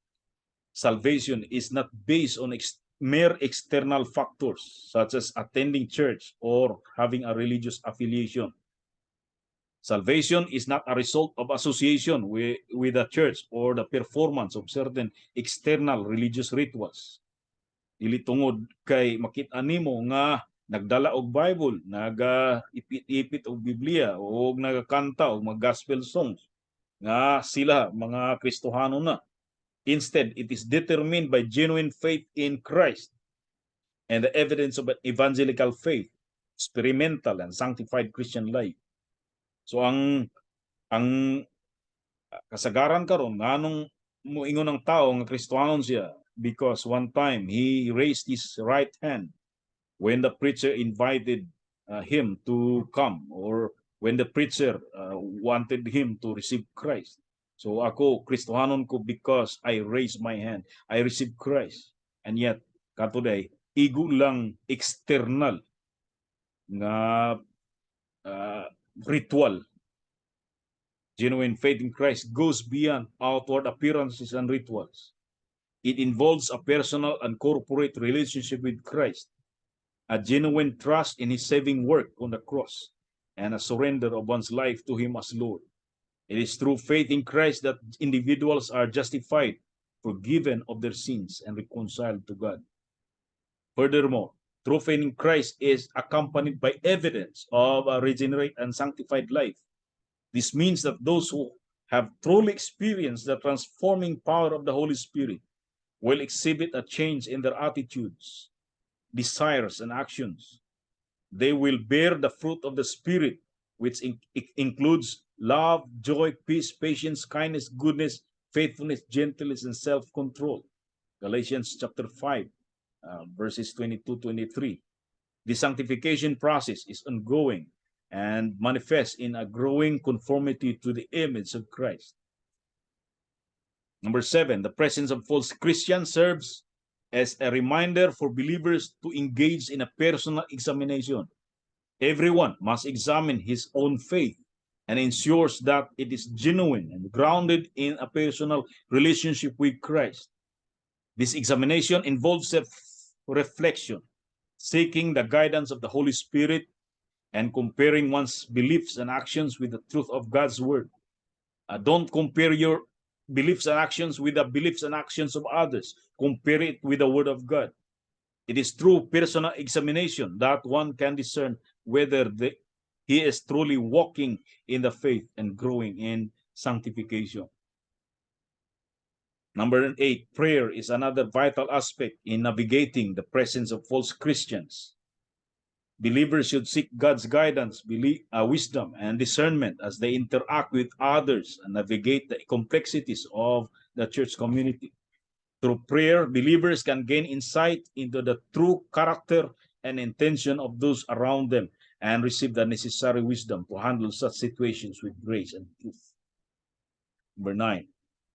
S1: salvation is not based on mere external factors such as attending church or having a religious affiliation. Salvation is not a result of association with the church or the performance of certain external religious rituals. Dili tungod kay makita nimo nga nagdala og Bible, naga-ipit-ipit og Biblia o nagakanta og mga gospel songs nga sila mga Kristohano na. Instead, it is determined by genuine faith in Christ and the evidence of an evangelical faith, experimental and sanctified Christian life. So ang kasagaran karon nganong moingon ng tao nga Kristohanon siya because one time he raised his right hand when the preacher invited him to come, or when the preacher wanted him to receive Christ. So ako, Kristohanon ko because I raised my hand. I received Christ. And yet, katoday, igo lang external nga ritual. Genuine faith in Christ goes beyond outward appearances and rituals. It involves a personal and corporate relationship with Christ, a genuine trust in His saving work on the cross, and a surrender of one's life to Him as Lord. It is through faith in Christ that individuals are justified, forgiven of their sins, and reconciled to God. Furthermore, true faith in Christ is accompanied by evidence of a regenerate and sanctified life. This means that those who have truly experienced the transforming power of the Holy Spirit will exhibit a change in their attitudes, desires, and actions. They will bear the fruit of the Spirit, which includes love, joy, peace, patience, kindness, goodness, faithfulness, gentleness, and self-control. Galatians chapter 5, verses 22-23. The sanctification process is ongoing and manifests in a growing conformity to the image of Christ. Number 7, the presence of false Christians serves as a reminder for believers to engage in a personal examination. Everyone must examine his own faith and ensures that it is genuine and grounded in a personal relationship with Christ. This examination involves self-reflection, seeking the guidance of the Holy Spirit, and comparing one's beliefs and actions with the truth of God's Word. Don't compare your beliefs and actions with the beliefs and actions of others. Compare it with the Word of God. It is through personal examination that one can discern whether he is truly walking in the faith and growing in sanctification. Number 8, prayer is another vital aspect in navigating the presence of false Christians. Believers should seek God's guidance, wisdom, and discernment as they interact with others and navigate the complexities of the church community. Through prayer, believers can gain insight into the true character and intention of those around them and receive the necessary wisdom to handle such situations with grace and truth. Number 9,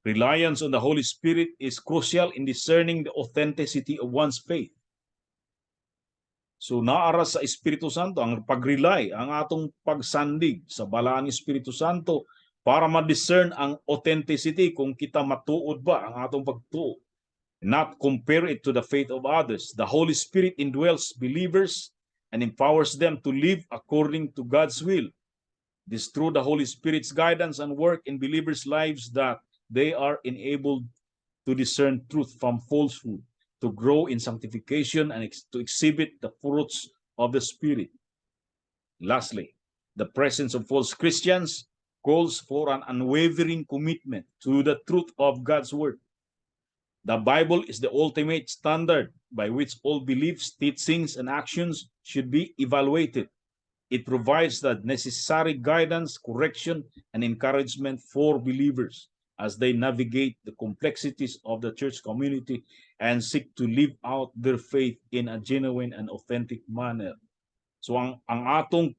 S1: reliance on the Holy Spirit is crucial in discerning the authenticity of one's faith. So naara sa Espiritu Santo ang pag-rely, ang atong pagsandig sa balaan ng Espiritu Santo para ma-discern ang authenticity kung kita matuod ba ang atong pagtuo. Not compare it to the faith of others. The Holy Spirit indwells believers and empowers them to live according to God's will. It is through the Holy Spirit's guidance and work in believers' lives that they are enabled to discern truth from falsehood, to grow in sanctification, and to exhibit the fruits of the Spirit. Lastly, the presence of false Christians calls for an unwavering commitment to the truth of God's Word. The Bible is the ultimate standard by which all beliefs, teachings, and actions should be evaluated. It provides the necessary guidance, correction, and encouragement for believers as they navigate the complexities of the church community and seek to live out their faith in a genuine and authentic manner. So ang atong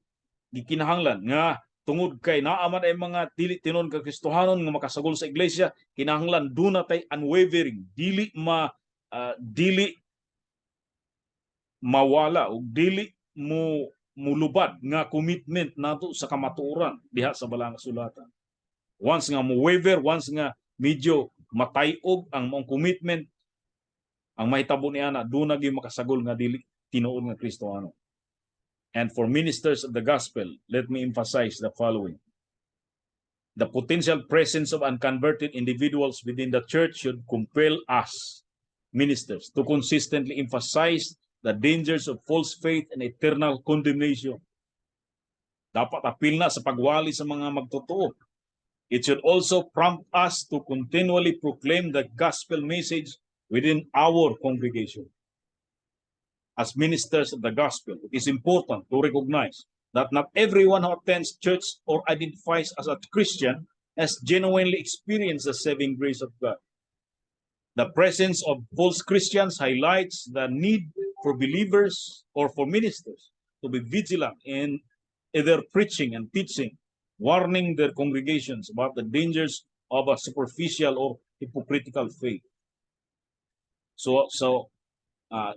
S1: gikinahanglan nga tungod kay naaman ay mga dili tinon ka Kristohanon nga makasagol sa iglesia, kinahanglan duna tay unwavering, dili mawala o dili mo mulubad nga commitment nato sa kamatuoran diha sa balang sulatan. Once nga mo waver, once nga medyo matayog ang mong commitment, ang mahitabo niya na doon naging makasagol nga dili tinuod nga Kristohano. And for ministers of the gospel, let me emphasize the following. The potential presence of unconverted individuals within the church should compel us, ministers, to consistently emphasize the dangers of false faith and eternal condemnation. Dapat apil na sa pagwali sa mga magtotoo. It should also prompt us to continually proclaim the gospel message within our congregation. As ministers of the gospel, it is important to recognize that not everyone who attends church or identifies as a Christian has genuinely experienced the saving grace of God. The presence of false Christians highlights the need for believers or for ministers to be vigilant in either preaching and teaching, warning their congregations about the dangers of a superficial or hypocritical faith. So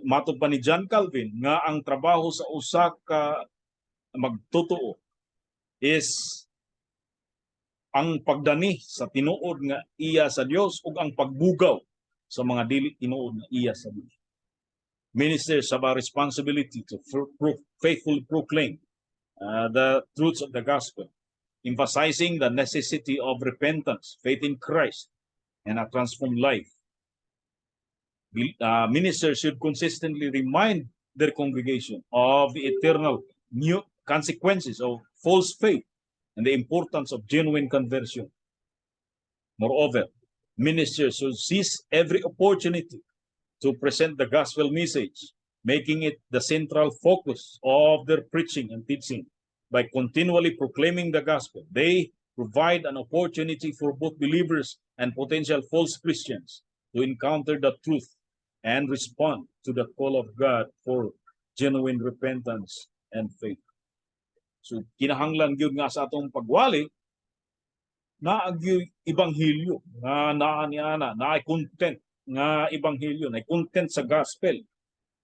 S1: matod pa ni John Calvin nga ang trabaho sa usa ka magtotoo is ang pagdani sa tinuod nga iya sa Dios ug ang pagbugaw sa mga dili tinuod nga iya sa Dios. Ministers have a responsibility to faithfully proclaim the truths of the gospel, emphasizing the necessity of repentance, faith in Christ, and a transformed life. Ministers should consistently remind their congregation of the eternal new consequences of false faith and the importance of genuine conversion. Moreover, ministers should seize every opportunity to present the gospel message, making it the central focus of their preaching and teaching. By continually proclaiming the gospel, they provide an opportunity for both believers and potential false Christians to encounter the truth and respond to the call of God for genuine repentance and faith. So kinahanglan gyud nga sa atong pagwali na agyo ibanghilyo nga naa niana, naay content nga ibanghilyo, naay content sa gospel.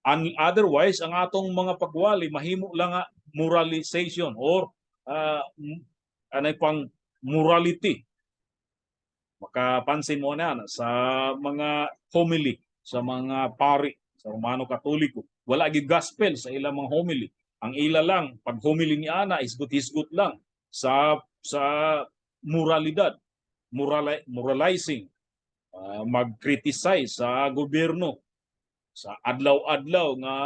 S1: And otherwise ang atong mga pagwali mahimo lang nga moralization or anay pang morality. Makapansin mo na sa mga homily, sa mga pari, sa Romano Katoliko, wala gyud gospel sa ilang mga homily. Ang ila lang, pag homily ni ana, isgut-isgut lang sa moralidad, moralizing, mag-criticize sa gobyerno, sa adlaw-adlaw nga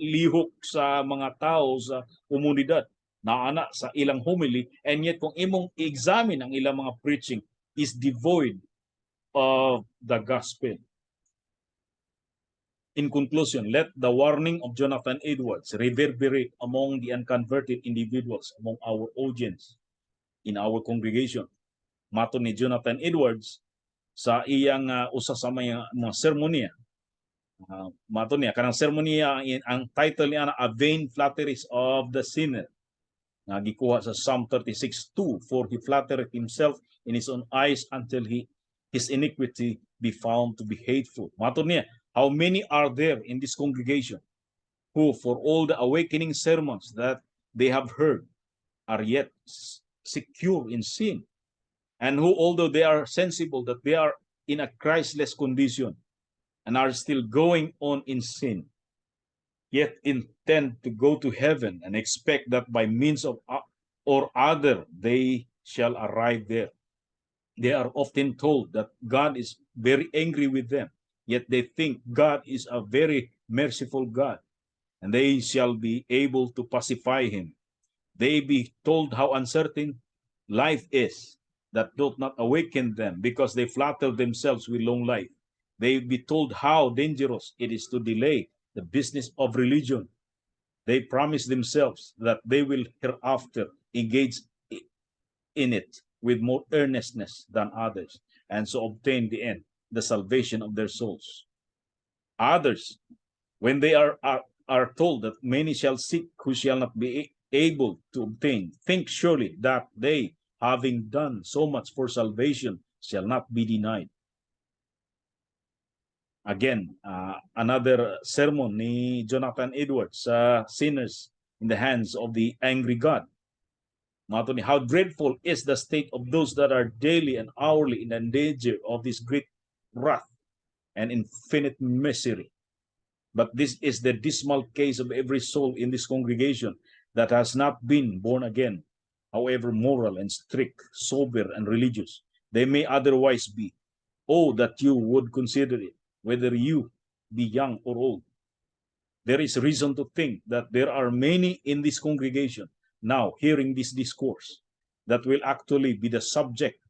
S1: lihok sa mga tao sa komunidad, naana sa ilang homily, and yet kung imong examine ang ilang mga preaching is devoid of the gospel. In conclusion, let the warning of Jonathan Edwards reverberate among the unconverted individuals among our audience in our congregation. Mato ni Jonathan Edwards sa iyang usa sa mga sermonia. Mato niya kanang sermonia ang title niya na A Vain Flatteries of the Sinner. Nga gikuha sa Psalm 36:2, for he flattereth himself in his own eyes until his iniquity be found to be hateful. Mato niya, how many are there in this congregation who, for all the awakening sermons that they have heard, are yet secure in sin, and who, although they are sensible that they are in a Christless condition and are still going on in sin, yet intend to go to heaven and expect that by means of or other they shall arrive there. They are often told that God is very angry with them, yet they think God is a very merciful God, and they shall be able to pacify him. They be told how uncertain life is, that doth not awaken them, because they flatter themselves with long life. They be told how dangerous it is to delay the business of religion. They promise themselves that they will hereafter engage in it with more earnestness than others, and so obtain the end, the salvation of their souls. Others, when they are told that many shall seek who shall not be able to obtain, think surely that they, having done so much for salvation, shall not be denied. Again, another sermon ni Jonathan Edwards sa sinners in the hands of the angry God. Matoni, how dreadful is the state of those that are daily and hourly in the danger of this great wrath and infinite misery. But this is the dismal case of every soul in this congregation that has not been born again, however moral and strict, sober and religious they may otherwise be. Oh, that you would consider it, whether you be young or old. There is reason to think that there are many in this congregation now hearing this discourse that will actually be the subject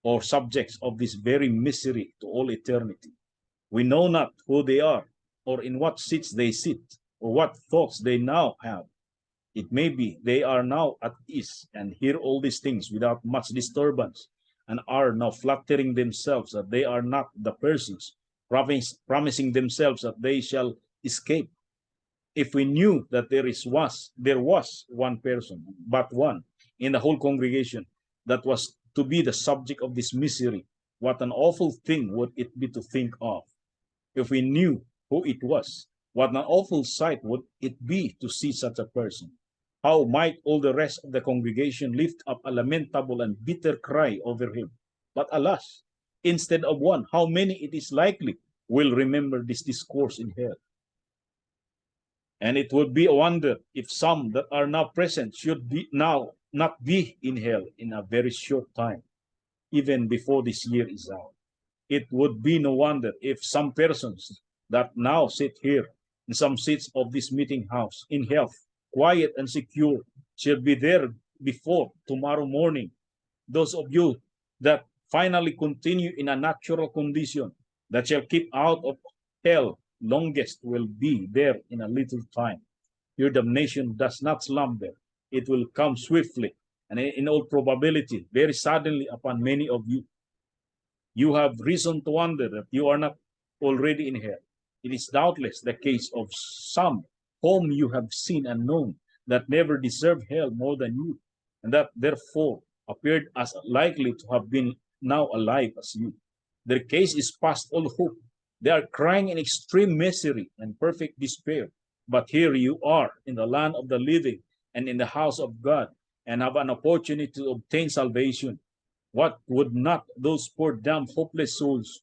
S1: or subjects of this very misery to all eternity. We know not who they are, or in what seats they sit, or what thoughts they now have. It may be they are now at ease and hear all these things without much disturbance, and are now flattering themselves that they are not the persons, promising themselves that they shall escape. If we knew that there was one person, but one, in the whole congregation that was to be the subject of this misery, what an awful thing would it be to think of. If we knew who it was, what an awful sight would it be to see such a person. How might all the rest of the congregation lift up a lamentable and bitter cry over him? But alas, instead of one, how many it is likely will remember this discourse in hell? And it would be a wonder if some that are now present should be now not be in hell in a very short time, even before this year is out. It would be no wonder if some persons that now sit here in some seats of this meeting house in health, quiet and secure, shall be there before tomorrow morning. Those of you that finally continue in a natural condition, that shall keep out of hell longest, will be there in a little time. Your damnation does not slumber. It will come swiftly, and in all probability, very suddenly upon many of you. You have reason to wonder that you are not already in hell. It is doubtless the case of some whom you have seen and known that never deserved hell more than you, and that therefore appeared as likely to have been now alive as you. Their case is past all hope. They are crying in extreme misery and perfect despair. But here you are in the land of the living and in the house of God, and have an opportunity to obtain salvation. What would not those poor damn hopeless souls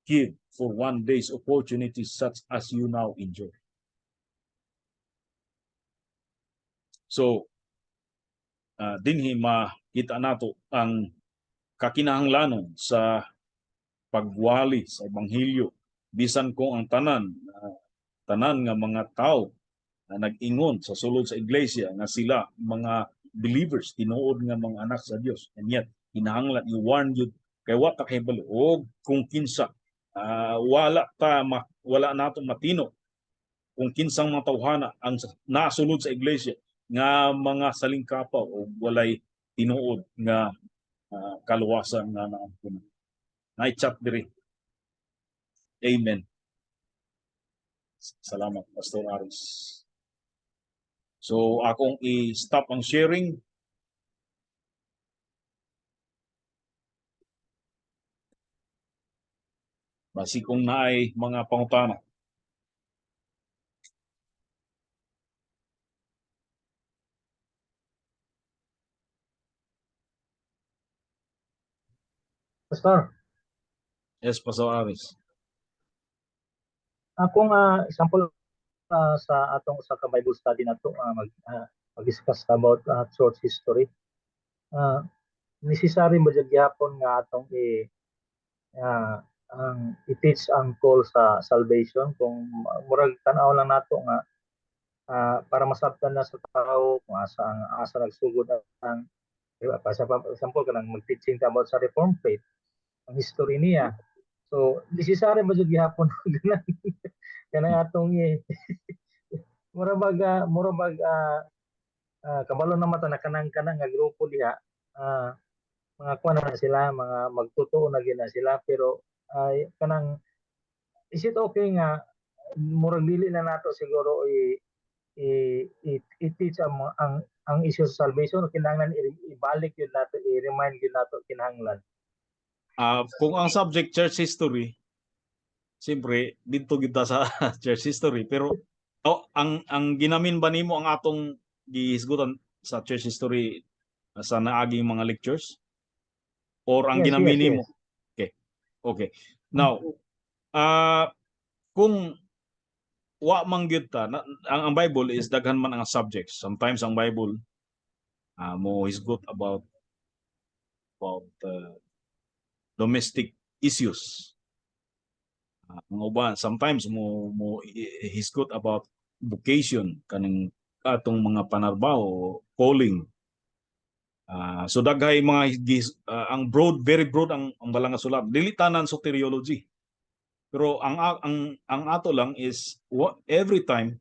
S1: give for one day's opportunity such as you now enjoy? So, dinhi makita nato ang kakinahanglanon sa pagwali sa ebanghelyo, bisan kung ang tanan nga mga tao na nag-ingon sa sulod sa iglesia nga sila mga believers, tinuod nga mga anak sa Dios, and yet kinahanglan i-warn yun kay wa ta kahibalo og kung kinsa wala nato matino kung kinsang mga tawhana ang nasulod sa iglesia nga mga salingkapaw o walay tinuod nga kaluwasan nga naampunan. Na-chat diri. Amen. Salamat, Pastor Aris. So, akong i-stop ang sharing. Basi kung naay mga pangutana.
S2: Pastor,
S1: Yes, Pastor Aris.
S2: ako nga example sa atong sa Bible study nato mag-discuss about church history. Necessary ba jud gyapon nga atong i-teach ang call sa salvation kung murag tan-aw lang nato nga para masabtan na sa tao kung asa nagsugod ang sa example kanang mag-teaching ka about sa Reformed faith, ang history niya. So, necessary ba jud gyapon kanang atong murabag kabalo na mata na kanang nga grupo diha mga kuan na sila, mga magtotoo na gina sila, pero kanang is it okay nga murag dili na nato siguro i-teach ang issue sa salvation o kinahanglan ibalik yun nato, i-remind yun nato kinahanglan.
S1: Kung ang subject church history, siyempre dito kita sa church history, pero ang ginamin ba nimo ang atong gihisgutan sa church history sa naaging mga lectures? Or ang
S2: Yes,
S1: ginamin
S2: yes,
S1: nimo?
S2: yes.
S1: Okay. Now, kung wa man gyud ta ang Bible is daghan man ang subjects. Sometimes ang Bible mo hisgot about domestic issues. Mga uban sometimes mo hisgot about vocation kaning atong mga panarbaho, calling. So daghay mga ang broad, very broad ang balang nga sulat. Dili tanan soteriology. Pero ang ato lang is every time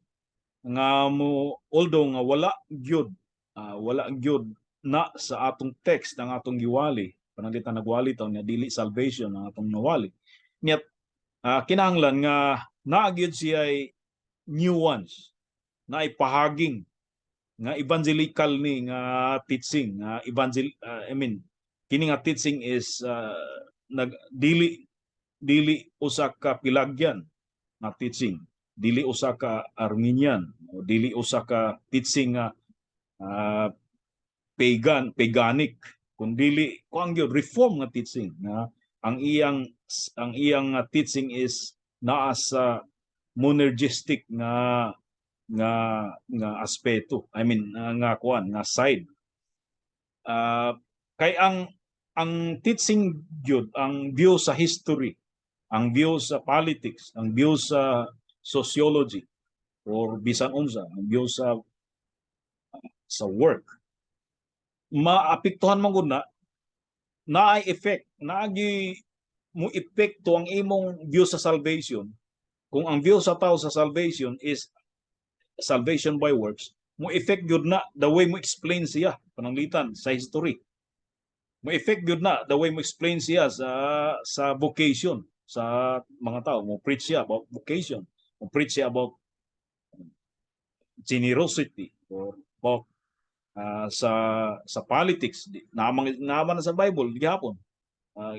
S1: nga mo although nga wala gyud na sa atong text ang atong giwali panalitan nagwali taw niya dili salvation ang atong nawali niya kinahanglan nga naa gyud siya nuanced na ipahaging nga evangelical ni nga teaching nga kini nga teaching is dili usa ka pilagyan na teaching, dili usa ka Arminian o dili usa ka teaching nga paganic, kundi kuang gyud reform nga teaching nga ang iyang teaching is naa sa monergistic nga aspeto. Nga kuan nga side. Kay ang teaching gyud, ang view sa history, ang view sa politics, ang view sa sociology, or bisan unsa, ang view sa work, maapektuhan man gud naay effect, naagi mo epekto ang imong view sa salvation. Kung ang view sa tao sa salvation is salvation by works, mo effect gyud na the way mo explain siya pananglitan sa history. Mo effect gyud na the way mo explain siya sa vocation sa mga tao. Mo preach siya about vocation, mo preach siya about generosity or about sa politics. Naman na sa Bible gihapon.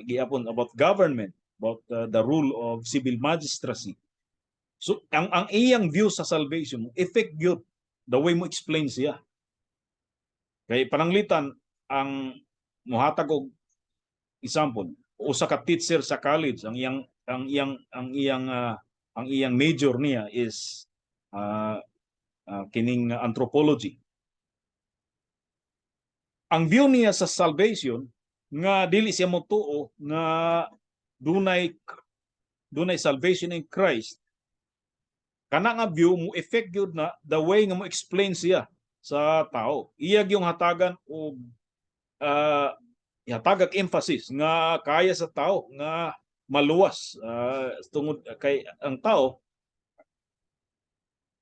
S1: Gihapon about government, about the rule of civil magistracy. So ang iyang view sa salvation effect gyud the way mo explain siya. Kay pananglitan ang mohatag og example, usa ka teacher sa college, ang iyang major niya is kining anthropology. Ang view niya sa salvation nga dili siya motuo nga dunay salvation in Christ. Kana nga view mo effect gyud na the way nga mo explain siya sa tao. Iyag yung hatagan og hatagag emphasis nga kaya sa tao nga maluwas tungod kay ang tao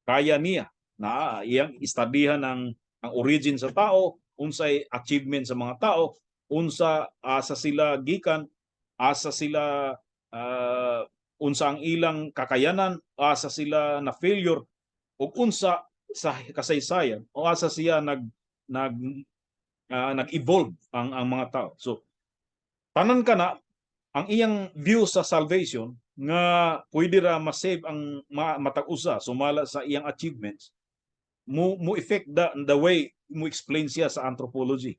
S1: kaya niya na iyang istadihan ang origin sa tao, unsay achievement sa mga tao, unsa asa sila gikan, asa sila unsa ang ilang kakayanan, asa sila na failure, ug unsa sa kasaysayan o asa siya nag-evolve ang mga tao. So tanan kana ang iyang view sa salvation nga pwede ra ma-save ang matag-usa sumala sa iyang achievements mo effect the way mo explain siya sa anthropology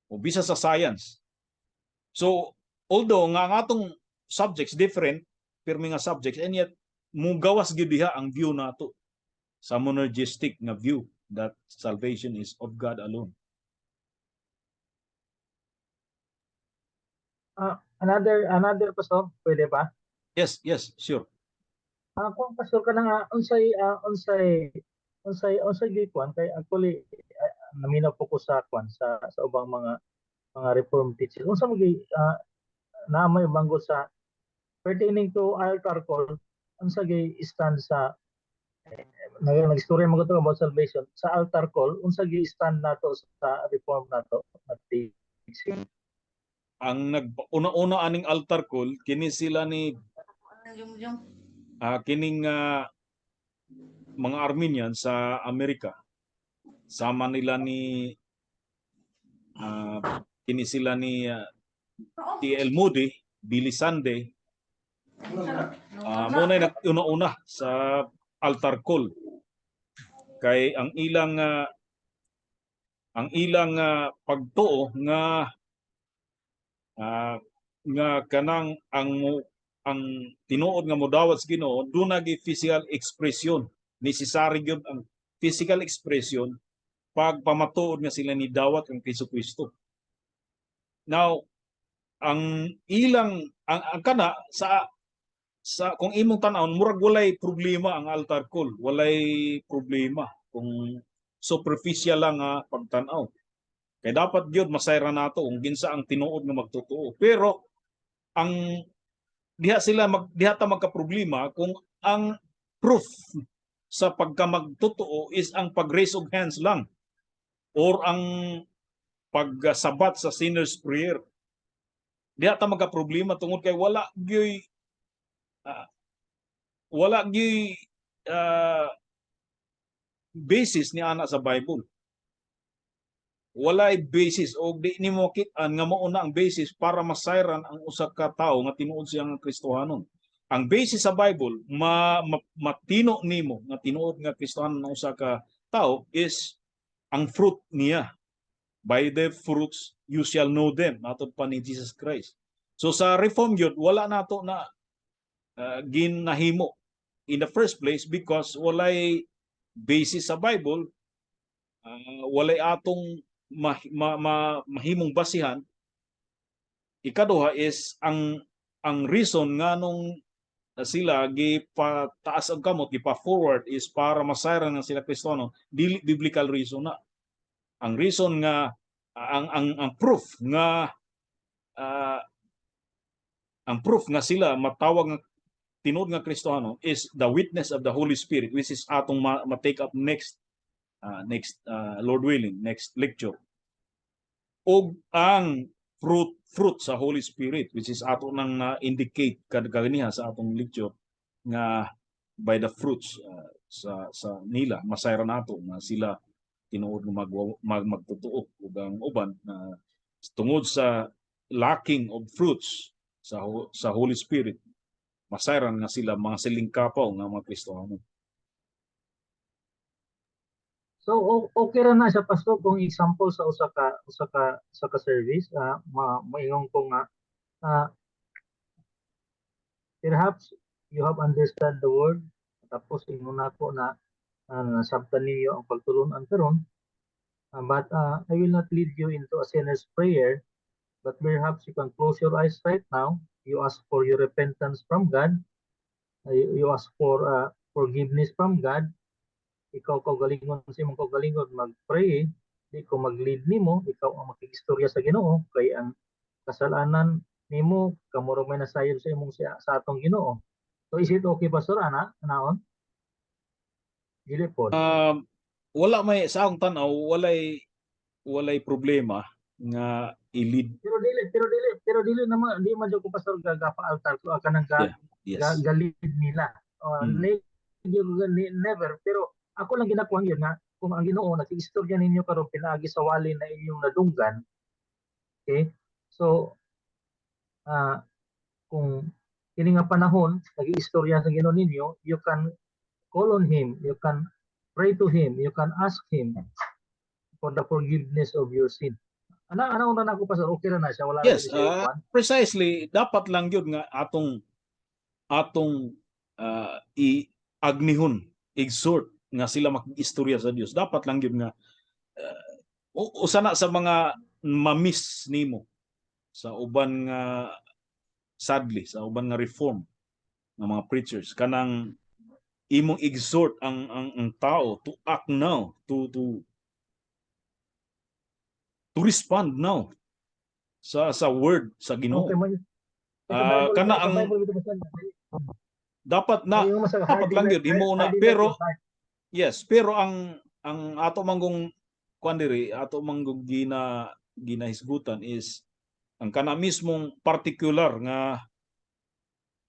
S1: o bisa sa science. So although nga ang atong subjects different, pirmi nga subjects, and yet mugawas gyud diha ang view nato sa monergistic nga view that salvation is of God alone.
S2: Another pastor, pwede ba?
S1: Yes, sure.
S2: Kung pastor ka na nga unsay gikuan kay actually naminaw po ko sa kwan sa ubang mga reformed teachers. Unsa mo na may banggo sa pertaining to altar call, unsa gi stand sa nag-story mo to about salvation sa altar call, unsa gi stand nato sa reform nato at teaching.
S1: Ang nag-una-una aning altar call kini sila ni kining mga Armenian sa Amerika. Sama nila ni kini sila ni T.L. Moody, Billy Sunday. Muna nag-una-una sa altar call. Kay ang ilang pagtuo nga kanang ang tinuod nga modawat sa Ginoo dunay physical expression. Necessary gyud ang physical expression pag pamatuod nga sila ni dawat ang Kristo. Now, ang kana sa kung imong tan-awon murag walay problema ang altar call, walay problema kung superficial lang nga pagtan-aw. Kay dapat gyud masayra nato kung ginsa ang tinuod nga magtotoo. Pero ang diha ta magka-problema kung ang proof sa pagkamagtotoo is ang pag-raise of hands lang or ang pagsabat sa sinner's prayer. Diha ta magka-problema tungod kay wala gyoy basis ni ana sa Bible. Walay basis o di nimo kit-an nga mao na ang basis para masayran ang usa ka tawo nga tinuod siya nga Kristohanon. Ang basis sa Bible matino nimo nga tinuod nga Kristohanon ang usa ka tawo is ang fruit niya. By the fruits you shall know them, natod pa ni Jesus Christ. So sa reform yun, wala nato na ginahimo in the first place because walay basis sa Bible, walay atong mahimong basihan. Ikaduha is ang reason nga nung sila gipataas ang kamot, gipa-forward is para masayran nga sila Kristohanon, dili biblical reason na. Ang reason nga ang proof nga sila matawag nga tinuod nga Kristohanon is the witness of the Holy Spirit, which is atong ma-take up next Lord willing, next lecture. Og ang fruit sa Holy Spirit, which is ato nang indicate kaniha sa atong lecture nga by the fruits sa nila masayra nato nga sila tinuod nga magtotoo ug ang uban tungod sa lacking of fruits sa Holy Spirit masayran nga sila mga silingkapaw nga mga Kristohanon.
S2: So okay ra na sa pastor kung example sa usa ka service maingong ko nga perhaps you have understand the word tapos ingon nako na nasabtan niyo ang pagtulon-an karon but I will not lead you into a sinner's prayer, but perhaps you can close your eyes right now. You ask for your repentance from God, you ask for forgiveness from God. Ikaw kaugalingon sa imong kaugalingon mag-pray, di ko mag-lead nimo, ikaw ang makikistorya sa Ginoo kay ang kasalanan nimo kamuro may nasayod sa imong sa atong Ginoo. So is it okay pastor ana naon? Dili pod.
S1: Wala may sa akong tan-aw walay problema nga i-lead.
S2: Pero dili naman di man ko pastor gapa-altar ko kanang galid nila. Never pero ako lang ginakuha yun nga kung ang Ginoo nag-istorya ninyo karon pinaagi sa wali na inyong nadunggan. Okay? So kung kini nga panahon nag-istorya sa Ginoo ninyo, you can call on him, you can pray to him, you can ask him for the forgiveness of your sin. Ano na ako pastor, okay na siya, wala
S1: Yes,
S2: lagi siya ikuan.
S1: precisely dapat lang yun nga atong i-agnihon, exhort nga sila makistorya sa Dios. Dapat lang yun nga usa na sa mga mamiss nimo sa uban nga sadly sa uban nga reform ng mga preachers kanang imong exhort ang tao to act now, to respond now sa word sa
S2: Okay
S1: Ginoo.
S2: mo.
S1: Kana
S2: Sa
S1: ang
S2: Bible dito basta.
S1: dapat
S2: May
S1: na
S2: yung mas
S1: dapat lang yun imo na,
S2: harden
S1: pero
S2: your heart.
S1: yes, pero ang ato manggong kuan diri, ato manggong ginahisgutan is ang kana mismong particular nga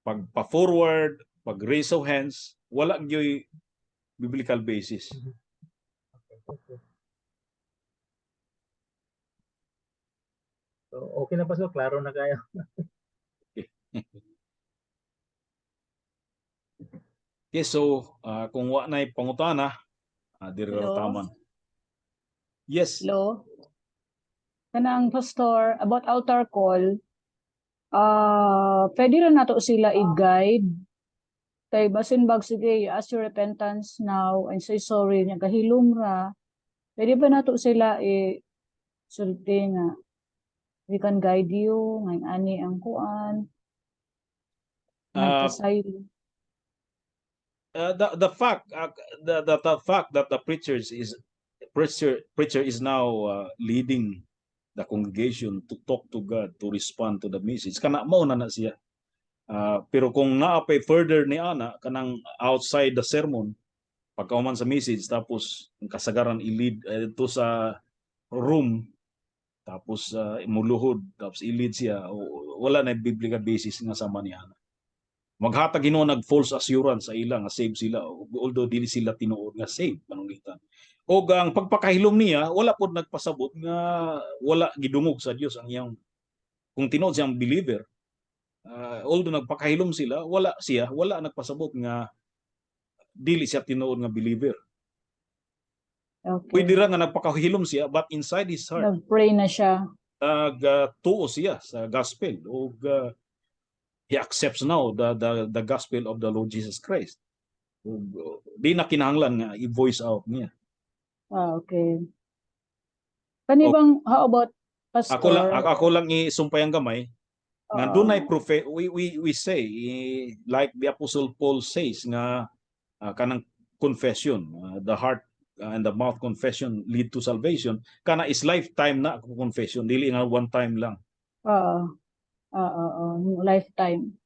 S1: pagpa-forward, pag-raise of hands, wala gyoy biblical basis.
S2: Okay. So, okay na pastor, klaro na kayo.
S1: Okay, so kung wa nay pangutana, diri ra
S3: Hello?
S1: taman. Yes.
S3: Hello? Kanang pastor, about altar call, pwede rin nato sila i-guide. Kay basin bag sige, you ask your repentance now and say sorry, niya kahilom ra. Pwede ba nato sila sulti nga, we can guide you, ngayon ani ang kuan,
S1: Uh,
S3: nagpasay.
S1: the fact the fact that the preacher is now leading the congregation to talk to God, to respond to the message, kana mao na siya. Pero kung naapay further ni ana kanang outside the sermon, pagkauman sa message tapos ang kasagaran i-lead ito sa room tapos muluhod tapos i-lead siya, wala na biblical basis nga sama niya. Maghatag Ginoo nag false assurance sa ila nga save sila, although dili sila tinuod nga save panungitan. O ang pagpakahilom niya wala pod nagpasabot nga wala gidungog sa Dios ang iyang, kung tinuod siyang believer, although nagpakahilom sila, wala nagpasabot nga dili siya tinuod nga believer.
S3: Okay.
S1: Pwede ra nga nagpakahilom siya but inside his heart
S3: Nag-pray na siya.
S1: tuo siya sa gospel o he accepts now the gospel of the Lord Jesus Christ. Di na kinahanglan nga i-voice out niya.
S3: Okay. Kani bang, how about pastor?
S1: Ako lang isumpay ang gamay. Nandun ay prophet, we say, like the Apostle Paul says, nga kanang confession, the heart and the mouth confession lead to salvation. Kana is lifetime na confession, dili nga one time lang.
S3: Lifetime.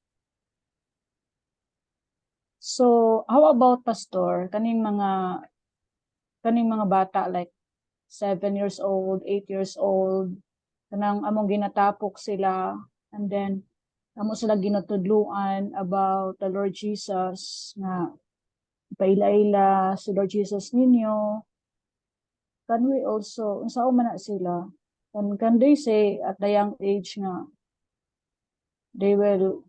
S3: So, how about pastor? Kaning mga bata like 7 years old, 8 years old, kanang among ginatapok sila, and then amo sila ginatudluan about the Lord Jesus nga paila-ila si Lord Jesus ninyo. Can we also, unsa man na sila? Can they say at the young age nga they will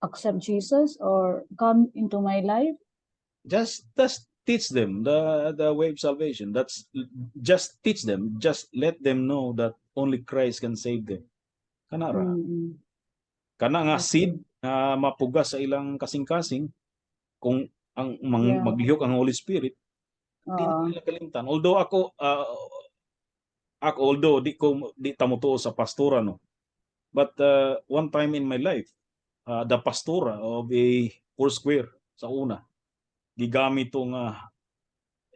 S3: accept Jesus or come into my life?
S1: Just teach them the way of salvation. Just teach them. Just let them know that only Christ can save them. Kana ra. Kana nga seed na mapugas sa ilang kasing-kasing kung ang maglihok ang Holy Spirit, di na nila kalimtan. Although although di tamutuo sa pastora, no. But one time in my life, the pastora of a Foursquare sa una, gigamit tong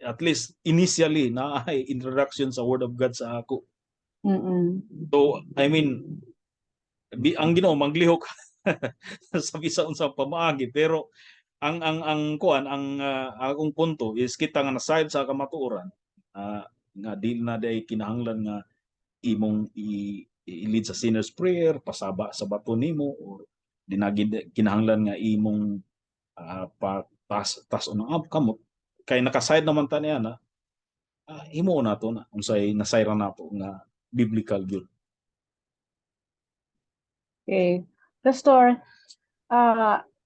S1: at least initially na ay introduction sa Word of God sa ako. So, I mean, ang Ginoo maglihok sa bisan unsang pamaagi, pero ang kuan akong punto is kita nga nasayod sa kamatuoran, nga dili na day kinahanglan nga imong i-lead sa sinner's prayer, pasaba sa bato nimo, or di na kinahanglan nga imong tas unang kamot kay nakaside naman ta niya na himo na to na unsay nasayra nato nga biblical gyud.
S3: Okay. Pastor,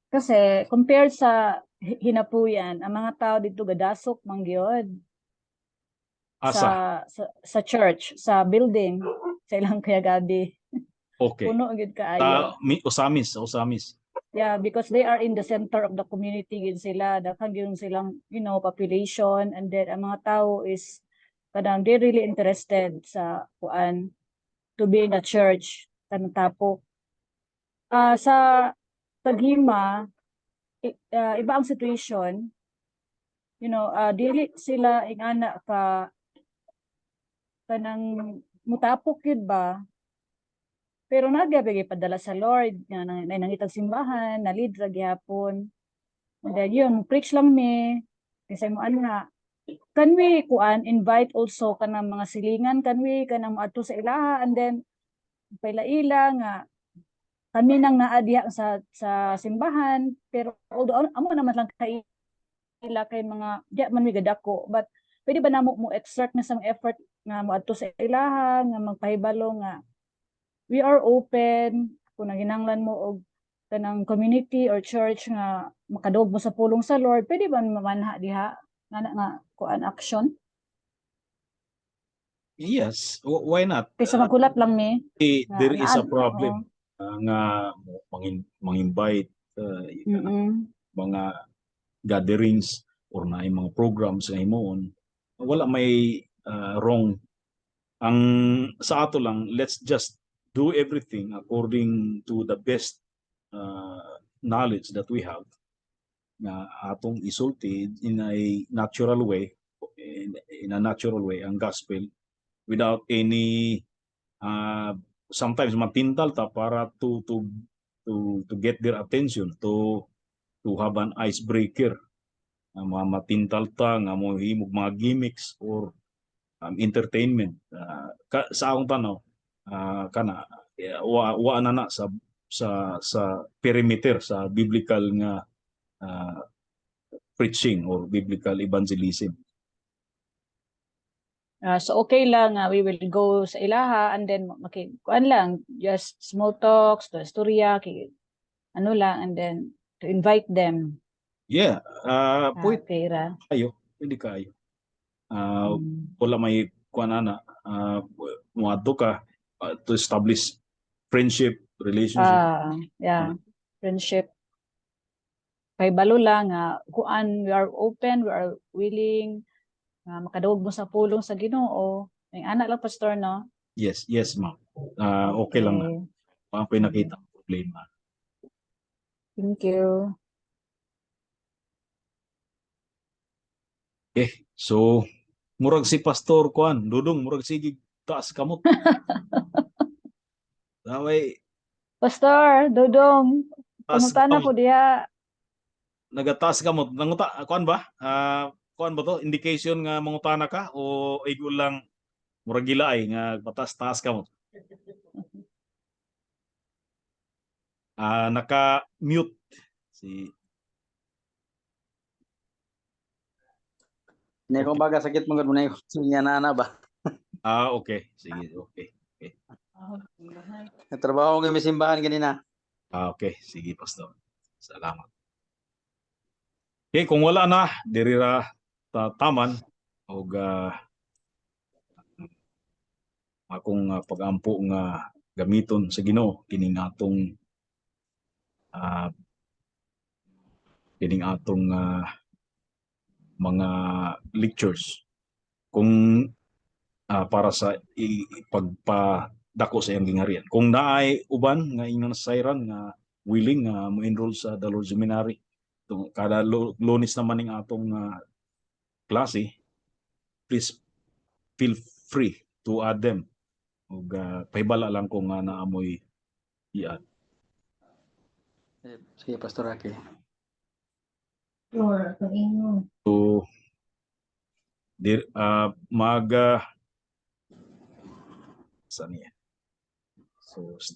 S3: kasi compared sa hinapuyan, ang mga tao dito gadasok man gyud. sa church, sa building, sa ilang kaya gabi.
S1: Okay.
S3: Puno gid kaayo.
S1: Usamis.
S3: Yeah, because they are in the center of the community gid sila. Daghang gyud silang, population, and then ang mga tao is kadang they really interested sa kuan to be in the church kanang tapok. Sa Taghima, iba ang situation. Dili sila ingana kanang mutapok yun ba? Pero nagyabigay padala sa Lord nga nangitag simbahan, na-lead ra gyapon. And then yun, preach lang mi. Kasi mo ana. Can we invite also kanang mga silingan, kanang maadto sa ilaha, and then paila-ila nga kami nang naadiha sa simbahan, pero although amo naman lang kaila kay mga di man mi gadako, but pwede ba namo mo exert na sang effort nga moadto sa ilaha nga magpahibalo nga we are open kung naginanglan mo og kanang community or church nga makadog mo sa pulong sa Lord, pwede ba mamanha diha nga kuan action?
S1: Yes, why not?
S3: Kaysa magulat lang mi.
S1: There is a problem nga mang-invite mga gatherings or na mga programs nga himoon. Wala may wrong. Ang sa ato lang, let's just do everything according to the best knowledge that we have na atong isulti in a natural way, ang gospel without any sometimes matintal ta para to get their attention, to have an icebreaker, mga matintal ta nga mo himog mga gimmicks or entertainment. Sa akong tanaw, kana wa na sa perimeter sa biblical nga preaching or biblical evangelism.
S3: So okay lang, we will go sa ilaha and then kuan lang, just small talks, to istorya, ano lang, and then to invite them.
S1: Yeah, pwede
S3: Pera.
S1: pwede kayo. Wala may kuan ana, muadto ka to establish friendship, relationship.
S3: Yeah, friendship. Kay balo lang kuan, we are open, we are willing makadawog mo sa pulong sa Ginoo. Ang anak lang, pastor, no?
S1: Yes ma'am. Okay lang na. Mga pinakita problema.
S3: Thank you.
S1: Okay, so murag si Pastor kuan, Dudong, murag sige taas kamot. Naway
S3: Pastor, Dudong, pangutana ko diha.
S1: Nagataas kamot. Nanguta kuan ba? Kuan ba to? Indication nga mangutana ka o igul lang murag gilaay nga patas-taas kamot? Naka-mute si
S4: Hindi ko baga sakit mo na yung nana ba?
S1: Okay. Sige, okay.
S4: Natrabaho ko yung simbahan kanina.
S1: Okay. Sige, Pastor. Salamat. Okay, kung wala na, dirira taman o akong pag-ampo nga gamiton sa Ginoo kining atong mga lectures kung para sa pagpadako sa iyang gingharian. Kung naay uban nga inyong nasayran nga willing nga mo-enroll sa The Lord Seminary, kada Lunes naman ning atong klase, please feel free to add them. Ug pahibala lang kung naamoy i-add.
S4: Sige, Pastor Aki.
S1: So, saan yan? So,